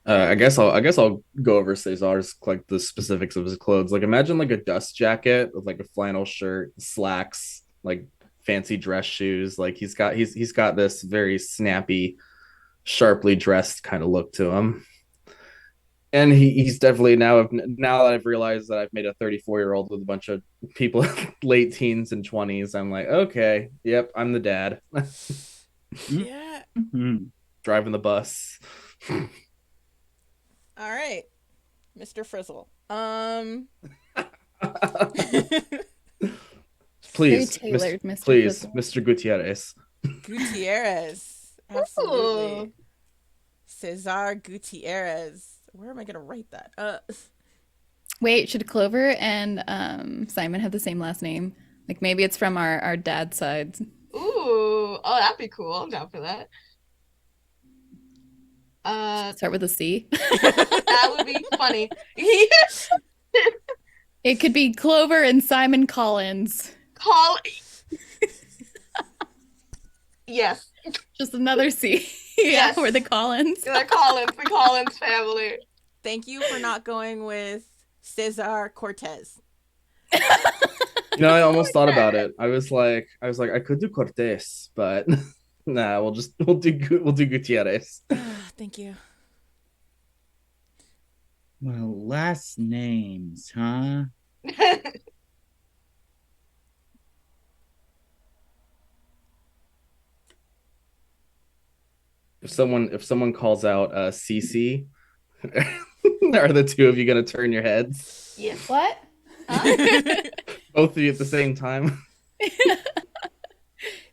I guess I'll go over Cesar's like the specifics of his clothes. Like imagine like a dust jacket with like a flannel shirt, slacks, like fancy dress shoes. Like he's got this very snappy, sharply dressed kind of look to him. And he's definitely now that I've realized that I've made a 34-year-old with a bunch of people late teens and 20s, I'm like, okay, yep, I'm the dad. Yeah. Mhm. Driving the bus. All right, Mr. Frizzle. Please, Very tailored, Mr. please, Frizzle. Mr. Gutierrez. Gutierrez. Absolutely. Ooh. Cesar Gutierrez. Where am I gonna write that? Wait, should Clover and Simon have the same last name? Like maybe it's from our dad's sides. Ooh. Oh, that'd be cool. I'm down for that. Start with a C. That would be funny. It could be Clover and Simon Collins. Call. Yes. Just another C. Yeah, Yes. we're the Collins. The Collins family. Thank you for not going with Cesar Cortez. You know, I almost thought about it. I was like, I could do Cortez, but nah, we'll do Gutierrez. Thank you. Well, last names, huh? If someone calls out CC, are the two of you gonna turn your heads? Yes. What? Both of you at the same time.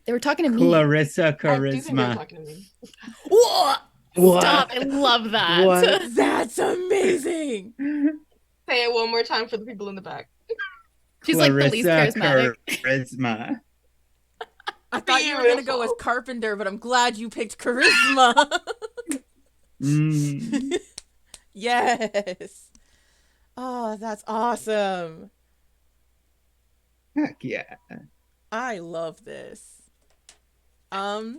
They were talking to me. Clarissa I do think they're Charisma. talking to me. Whoa! What? Stop! I love that. What? That's amazing. Say it one more time for the people in the back. She's like the least charismatic. Charisma. I thought you were gonna go with Carpenter, but I'm glad you picked Charisma. Mm. Yes. Oh, that's awesome. Heck yeah. I love this. Oh.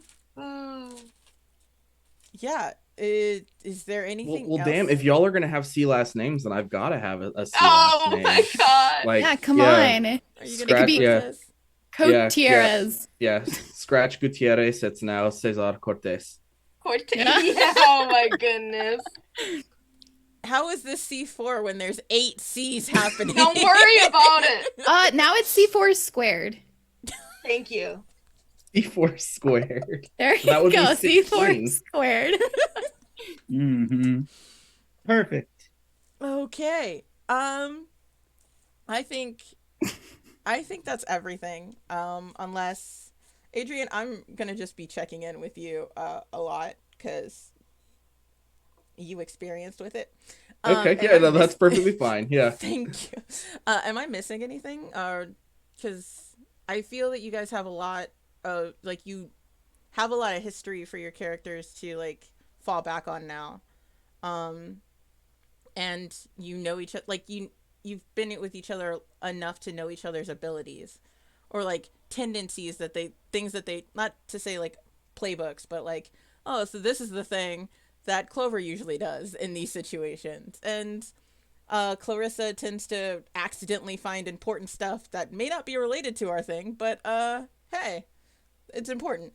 Yeah. Is there anything Well, else? damn! If y'all are gonna have C last names, then I've got to have a C Oh last name. my god. Like, Yeah, come on. Are you Scratch- gonna be- go yeah. with this? Gutierrez. Yeah, scratch Gutierrez. It's now Cesar Cortez. Cortez. Yeah. Yeah. Oh my goodness. How is this C4 when there's 8 C's happening? Don't worry about it. Now it's C4 squared. Thank you. C4 squared. There you That would be go. 16. C4 squared. Mm-hmm. Perfect. Okay. Okay. I think that's everything. Unless Adrian, I'm gonna just be checking in with you a lot because you experienced with it. Okay, Am yeah, I no, that's miss- perfectly fine. Yeah. Thank you. Am I missing anything? Because I feel that you guys have a lot of like you have a lot of history for your characters to like fall back on now. Um, and you know each other like you've been with each other enough to know each other's abilities or like tendencies that they things that they not to say like playbooks but like oh so this is the thing that Clover usually does in these situations and Clarissa tends to accidentally find important stuff that may not be related to our thing but hey it's important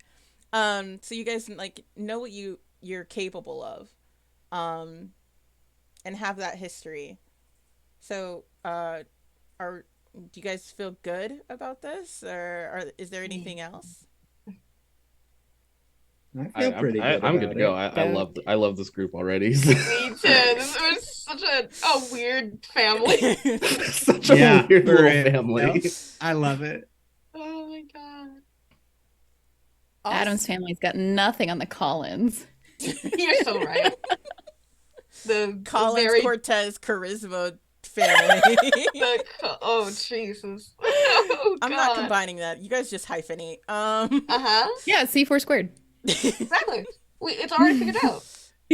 so you guys like know what you're capable of um and have that history. So, do you guys feel good about this, is there anything else? I feel pretty good I'm good about to go. it. I love this group already. Me too. This was such a weird family. Such a Yeah, weird for little real. family. I love it. Oh my god. Adam's family's got nothing on the Collins. You're so right. The Collins very Cortez charisma family. oh Jesus. Oh I'm not god. combining that. You guys just hyphenate. Uh-huh. Yeah, C4 squared. Exactly. It's already figured out.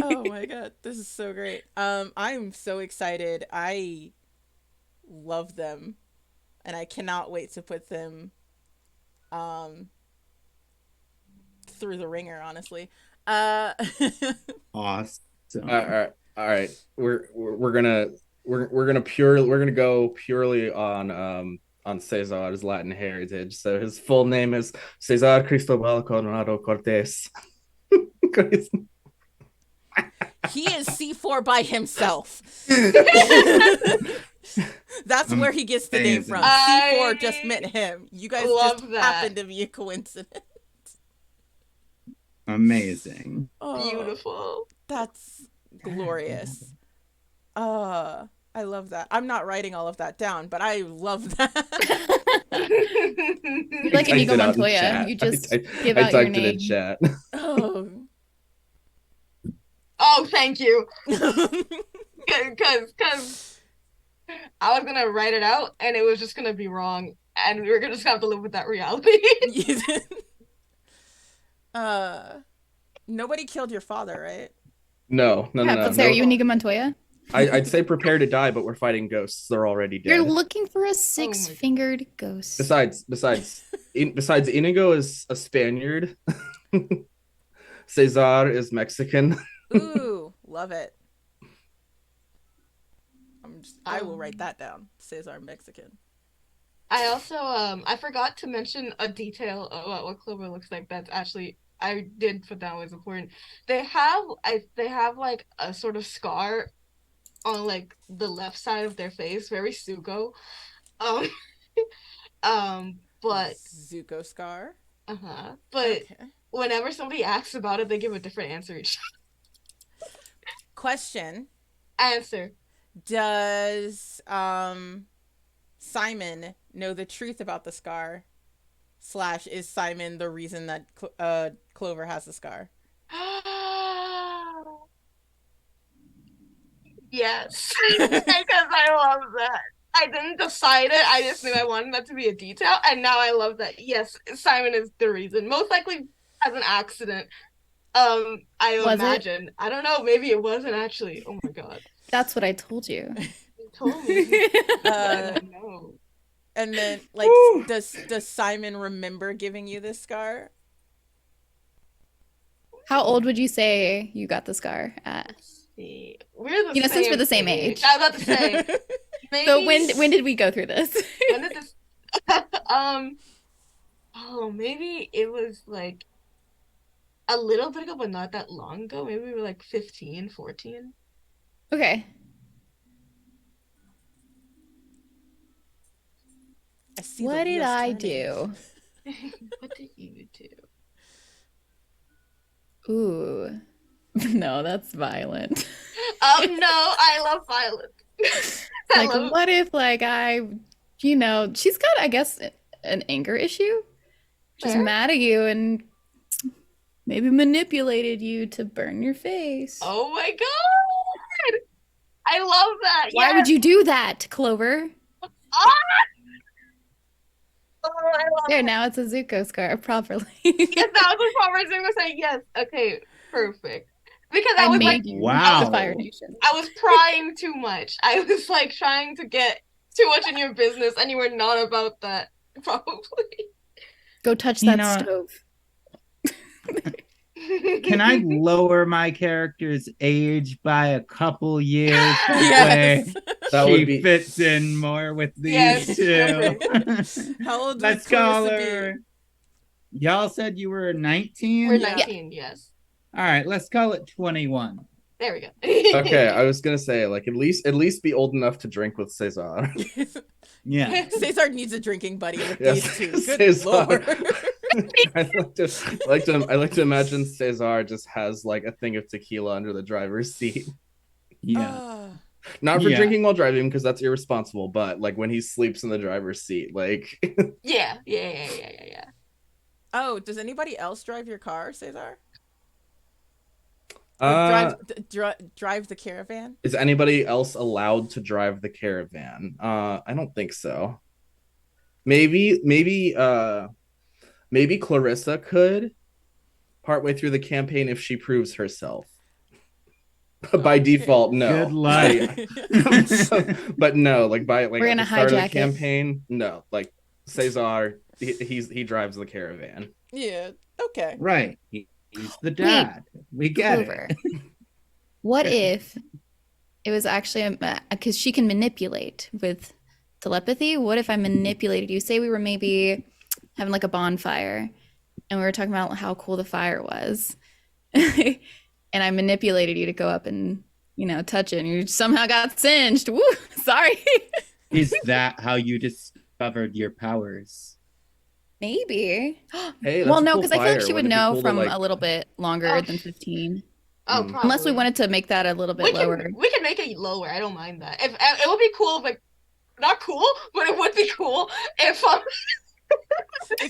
Oh my god, this is so great. I'm so excited. I love them, and I cannot wait to put them, through the ringer. Honestly, Awesome. All right. We're gonna go purely on Cesar's Latin heritage. So his full name is Cesar Cristobal Coronado Cortes. he is C4 by himself. That's where he gets the name from. C4 just meant him. You guys just happen to be a coincidence. Amazing. Oh, Beautiful. that's glorious. I love that. I'm not writing all of that down, but I love that. You're like Inigo Montoya. You just give out your name. It in chat. Oh. Oh, thank you. Because I was gonna write it out and it was just gonna be wrong, and we were gonna just have to live with that reality. Nobody killed your father, right? No. Let's say, are you Inigo Montoya? I'd say prepare to die, but we're fighting ghosts. They're already dead. You're looking for a six-fingered ghost. Besides Inigo is a Spaniard. Cesar is Mexican. Ooh, love it. I will write that down. Cesar Mexican. I also I forgot to mention a detail about what Clover looks like. That's actually I did put that was important. They have like a sort of scar on like the left side of their face, very Zuko. Um, but Zuko scar. But okay. Whenever somebody asks about it, they give a different answer each time. Question. Answer. Does Simon know the truth about the scar? / is Simon the reason that Clover has the scar? Yes. Because I love that. I didn't decide it. I just knew I wanted that to be a detail. And now I love that. Yes, Simon is the reason. Most likely as an accident. I imagine. I don't know. Maybe it wasn't actually. Oh my god. That's what I told you. You told me. I don't know. And then, like, does Simon remember giving you this scar? How old would you say you got the scar at? Let's see. We're the same since we're the same age. I was about to say. Maybe... So when did we go through this? When did this? Maybe it was like a little bit ago, but not that long ago. Maybe we were like 15, 14. Okay. What did I do? What did you do? Ooh. No, that's violent. Oh no, I love violence. I Like, love what if, like, she's got, I guess, an anger issue. She's Fair. mad at you and maybe manipulated you to burn your face. Oh my god! I love that. Why would you do that, Clover? Ah! Oh, I love There, it. now it's a Zuko scar properly. Yes, that was the part where Zoom was saying yes. Okay, perfect. Because I I was like, made you Wow. the Fire Nation. I was prying too much. I was like trying to get too much in your business, and you were not about that. Probably. Go touch You that know- stove. Can I lower my character's age by a couple years? Yes. That She would be- fits in more with these Yes, two. How old Let's does call Clarissa her. Y'all said you were 19? We're Yeah. 19, yes. All right, let's call it 21. There we go. Okay, I was gonna say like at least be old enough to drink with Cesar. be? Yeah. Cesar needs a drinking buddy with Yes, these two. Good Cesar. lord. I like to imagine Cesar just has like a thing of tequila under the driver's seat. Yeah. Ah. Not for Yeah. drinking while driving because that's irresponsible, but like when he sleeps in the driver's seat, like Yeah. Oh, does anybody else drive your car, Cesar? Or drive the caravan? is anybody else allowed to drive the caravan? I don't think so. Maybe Clarissa could partway through the campaign if she proves herself. By default, no. Good luck. But no, like by like We're at gonna the start of the hijack it. campaign, no. Like Cesar, he drives the caravan. Yeah. Okay. Right. He's the dad. We get Clover. it. What if it was actually because she can manipulate with telepathy? What if I manipulated you? Say we were maybe having like a bonfire and we were talking about how cool the fire was. And I manipulated you to go up and, touch it and you somehow got singed. Woo, sorry. Is that how you discovered your powers? Maybe. Hey, that's Well, a no, cool because I feel like fire. she would Wouldn't it be know cool to, from like- a little bit longer Oh, than 15. Oh, Mm. probably. Unless we wanted to make that a little bit lower. We can make it lower. I don't mind that. If it would be cool, if, like not cool, but it would be cool if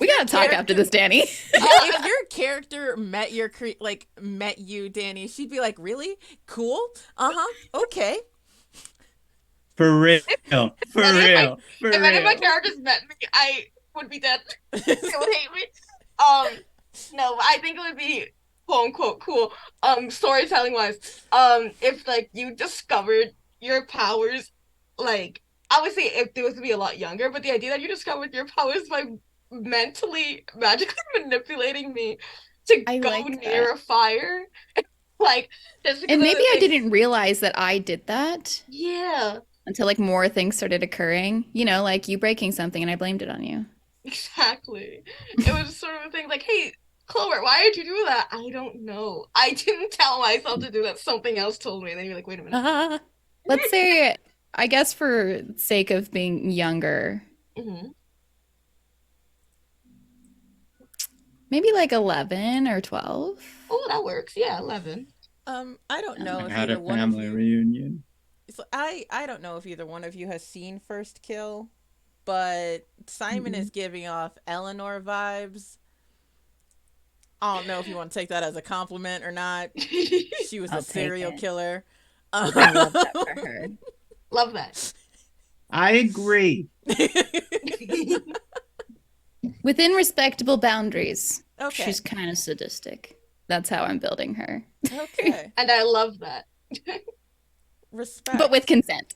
We gotta talk after this, Danny. If your character met met you, Danny, she'd be like, "Really? Cool? Okay." For real. For That is real. For if any of my real. characters met me, I would be dead. They would hate me. No, I think it would be quote unquote cool. Storytelling wise, if like you discovered your powers, like obviously if it was to be a lot younger, but the idea that you discovered your powers by magically manipulating me to I go like near that. a fire, like just because And of maybe the I thing- didn't realize that I did that Yeah, until like more things started occurring. Like you breaking something and I blamed it on you. exactly. It was sort of a thing like, hey, Clover, why did you do that? I don't know. I didn't tell myself to do that. Something else told me. And then you're like, wait a minute. Let's say, I guess for sake of being younger, Hmm. maybe like 11 or 12. Oh, that works. Yeah, 11. I don't know if Had either a one of family you. reunion. So I don't know if either one of you has seen First Kill, but Simon is giving off Eleanor vibes. I don't know if you want to take that as a compliment or not. She was I'll a take serial it. killer. I love that for her. Love that. I agree. Within respectable boundaries. Okay. She's kind of sadistic. That's how I'm building her. Okay. And I love that. Respect. But with consent.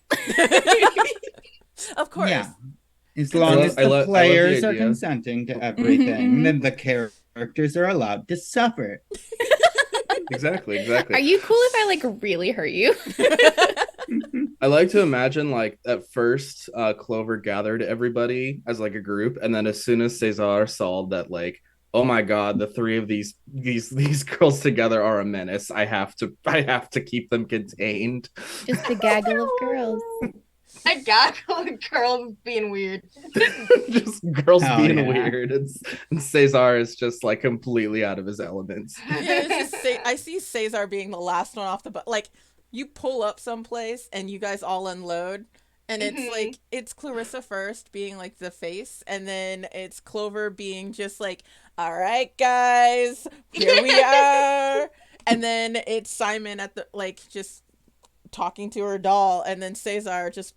Of course. Yeah. As long love- as I the love the players are idea. consenting to everything, mhm. then the characters are allowed to suffer. Exactly. Are you cool if I like really hurt you? I like to imagine like at first Clover gathered everybody as like a group, and then as soon as Cesar saw that like, oh my god, the three of these girls together are a menace. I have to keep them contained. Just a gaggle of girls. I got the girls being weird. Just girls Hell being yeah. weird. And Cesar is just like completely out of his elements. Yeah, it's just I see Cesar being the last one off the like you pull up someplace and you guys all unload. And it's Mhm. like, it's Clarissa first being like the face, and then it's Clover being just like, all right, guys, here we are. And then it's Simon at the, like, just talking to her doll, and then Cesar just,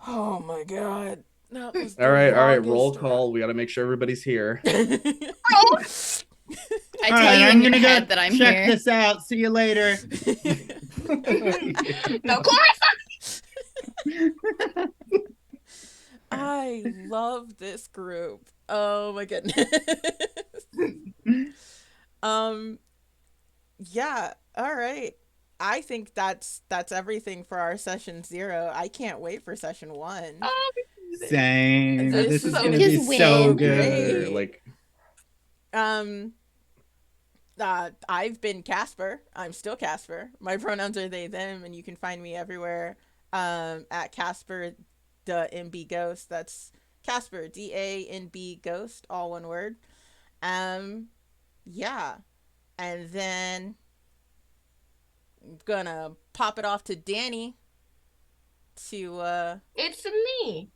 oh my god, that was the All right, roll longest call. We got to make sure everybody's here. I All tell right, you I'm in your gonna head go that I'm check here. this out. See you later. No, Clarissa. I love this group. Oh my goodness. um yeah, all right. I think that's everything for our session 0. I can't wait for session 1. Oh, Same. This This is is so gonna be Just so win. good. Great. I've been Casper. I'm still Casper. My pronouns are they, them, and you can find me everywhere at Casper the MB Ghost. That's Casper, DANB Ghost, all one word. Yeah. And then I'm gonna pop it off to Danny to it's me.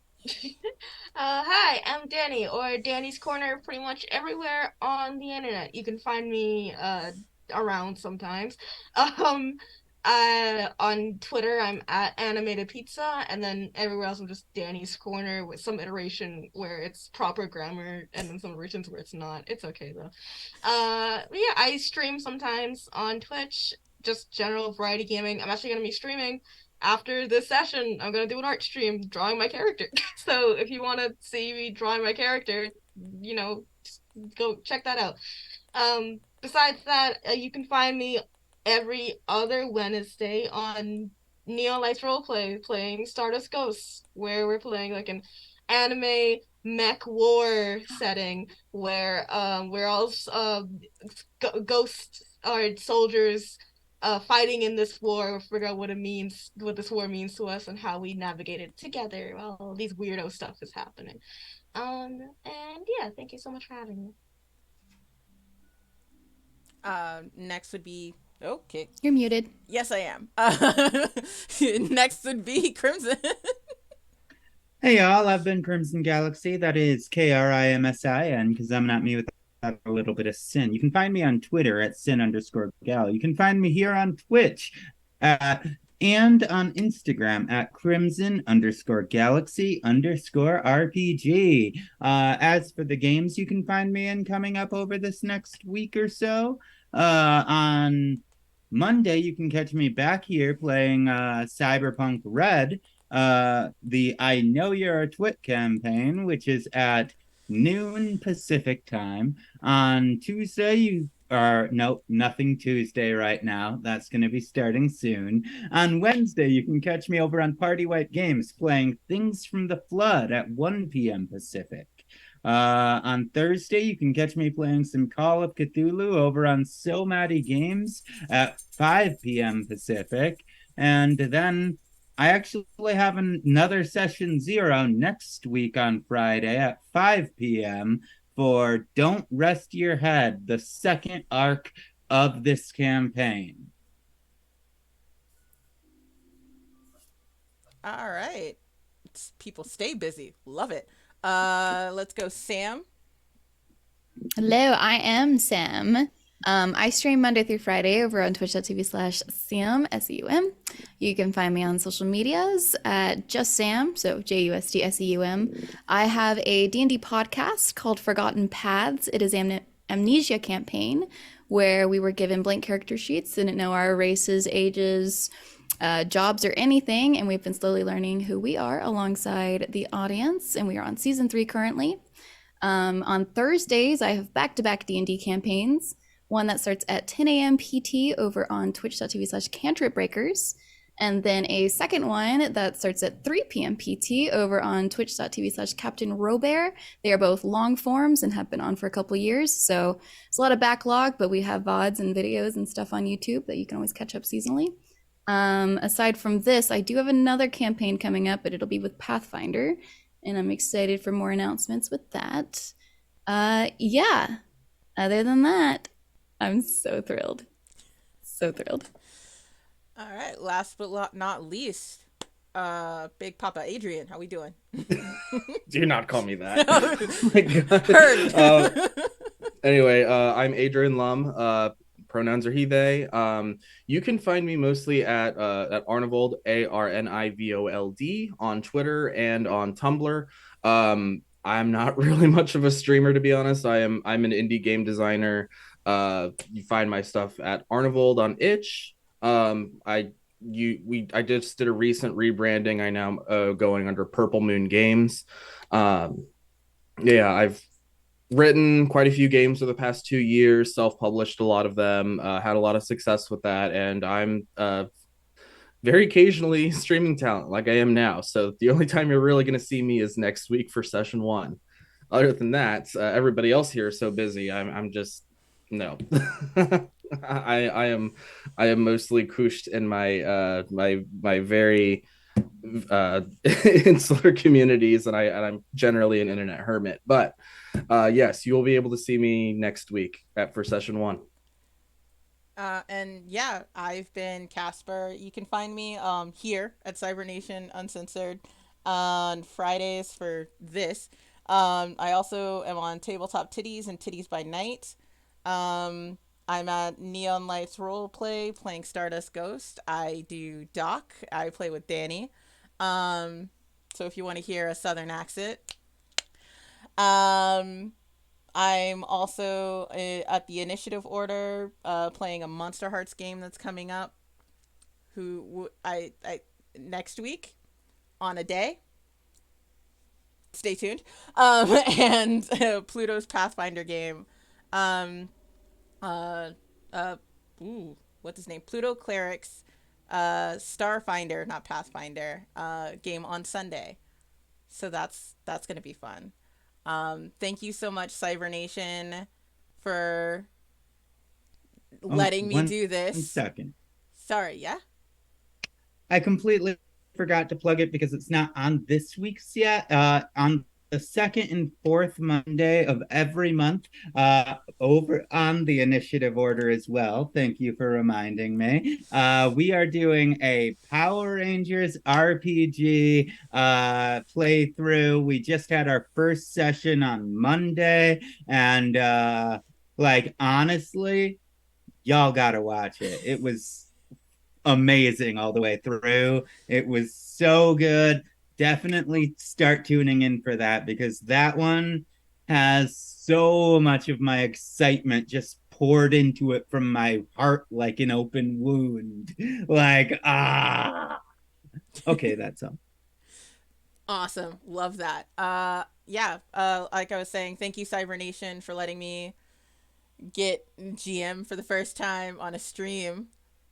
Hi, I'm Danny, or Danny's Corner, pretty much everywhere on the internet. You can find me around sometimes. Um, on Twitter, I'm at Animated Pizza, and then everywhere else, I'm just Danny's Corner with some iteration where it's proper grammar, and then some iterations where it's not. It's okay though. But yeah, I stream sometimes on Twitch, just general variety gaming. I'm actually gonna be streaming after this session. I'm gonna do an art stream drawing my character. So if you want to see me drawing my character, go check that out. Besides that, you can find me every other Wednesday on Neon Lights Roleplay playing Stardust Ghosts, where we're playing like an anime mech war setting where we're all ghosts or soldiers fighting in this war, figure out what this war means to us, and how we navigate it together while all these weirdo stuff is happening. And yeah, thank you so much for having me. next would be okay. You're muted. Yes, I am. Next would be Crimson. Hey y'all, I've been Crimson Galaxy. That is KRIMSIN, because I'm not me without a little bit of sin. You can find me on Twitter at sin_gal. You can find me here on Twitch and on Instagram at crimson_galaxy_RPG. As for the games you can find me in coming up over this next week or so, on Monday you can catch me back here playing Cyberpunk Red, the I Know You're a Twit campaign, which is at noon Pacific time. On Tuesday, you are nope, nothing Tuesday right now. That's going to be starting soon. On Wednesday, you can catch me over on Party White Games playing Things from the Flood at 1 p.m. Pacific. On Thursday, you can catch me playing some Call of Cthulhu over on So Maddie Games at 5 p.m. Pacific. And then I actually have another session 0 next week on Friday at 5 p.m. for Don't Rest Your Head, the second arc of this campaign. All right. People stay busy. Love it. Let's go, Sam. Hello, I am Sam. I stream Monday through Friday over on twitch.tv/Sam, SEUM. You can find me on social medias at just Sam, so JUSDSEUM. I have a D&D podcast called Forgotten Paths. It is an amnesia campaign where we were given blank character sheets, didn't know our races, ages, jobs, or anything, and we've been slowly learning who we are alongside the audience, and we are on season 3 currently. On Thursdays, I have back-to-back D&D campaigns. One that starts at 10 a.m. PT over on twitch.tv/Cantrip Breakers. And then a second one that starts at 3 p.m. PT over on twitch.tv/Captain Robert. They are both long forms and have been on for a couple years. So it's a lot of backlog, but we have VODs and videos and stuff on YouTube that you can always catch up seasonally. Aside from this, I do have another campaign coming up, but it'll be with Pathfinder. And I'm excited for more announcements with that. Yeah. Other than that, I'm so thrilled. So thrilled. All right. Last but not least, Big Papa Adrian, how we doing? Do not call me that. Oh my God. Heard. Anyway, I'm Adrian Lum. Pronouns are he, they. You can find me mostly at Arnivold, ARNIVOLD, on Twitter and on Tumblr. I'm not really much of a streamer, to be honest. I'm an indie game designer. You find my stuff at Arnivold on itch. I just did a recent rebranding. I now going under Purple Moon Games. Yeah, I've written quite a few games for the past 2 years, self-published a lot of them, had a lot of success with that, and I'm very occasionally streaming talent like I am now. So the only time you're really going to see me is next week for session 1. Other than that, everybody else here is so busy. I'm just no. I am mostly kushed in my very insular communities, and I'm generally an internet hermit. But yes, you will be able to see me next week for session 1. And yeah, I've been Casper. You can find me here at Cybernation Uncensored on Fridays for this. I also am on Tabletop Titties and Titties by Night. I'm at Neon Lights Roleplay playing Stardust Ghost. I do Doc. I play with Danny. So if you want to hear a southern accent. I'm also at the Initiative Order playing a Monster Hearts game that's coming up. I next week on a day. Stay tuned. And Pluto's Pathfinder game. What's his name? Pluto Clerics, Starfinder, not Pathfinder, game on Sunday. So that's gonna be fun. Thank you so much, Cybernation, for letting me do this. 1 second. Sorry, yeah? I completely forgot to plug it because it's not on this week's yet. On the 2nd and 4th Monday of every month, over on the Initiative Order as well. Thank you for reminding me. We are doing a Power Rangers RPG playthrough. We just had our first session on Monday, and honestly, y'all gotta watch it. It was amazing all the way through. It was so good. Definitely start tuning in for that, because that one has so much of my excitement just poured into it from my heart like an open wound. Okay, that's all. Awesome. Love that. Like I was saying, thank you, Cybernation, for letting me get GM for the first time on a stream.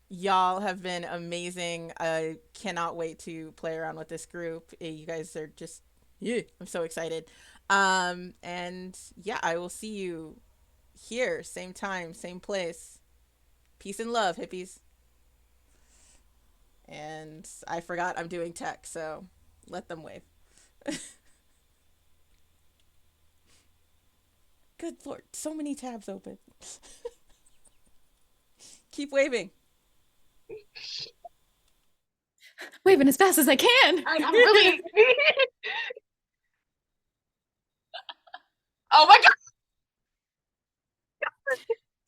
Y'all have been amazing. I cannot wait to play around with this group. You guys are just, yeah, I'm so excited. And yeah, I will see you here, same time, same place. Peace and love, hippies. And I forgot I'm doing tech, so let them wave. Good Lord, so many tabs open. Keep waving. Waving as fast as I can. I'm really. Oh my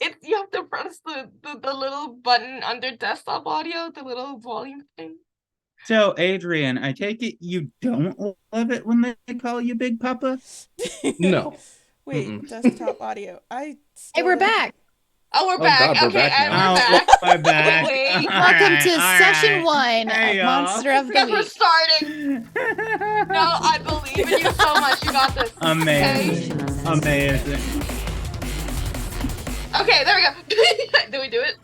God! You have to press the little button under desktop audio, the little volume thing. So, Adrian, I take it you don't love it when they call you Big Papa? No. Wait, desktop audio. Hey, we're back. Oh, we're back. God, we're Okay, back now. we're back. We're back. Wait. Welcome to session 1 Hey, of Monster of the Because we're Week. starting. No, I believe in you so much. You got this. Amazing. Okay, Amazing. okay, there we go. Did we do it?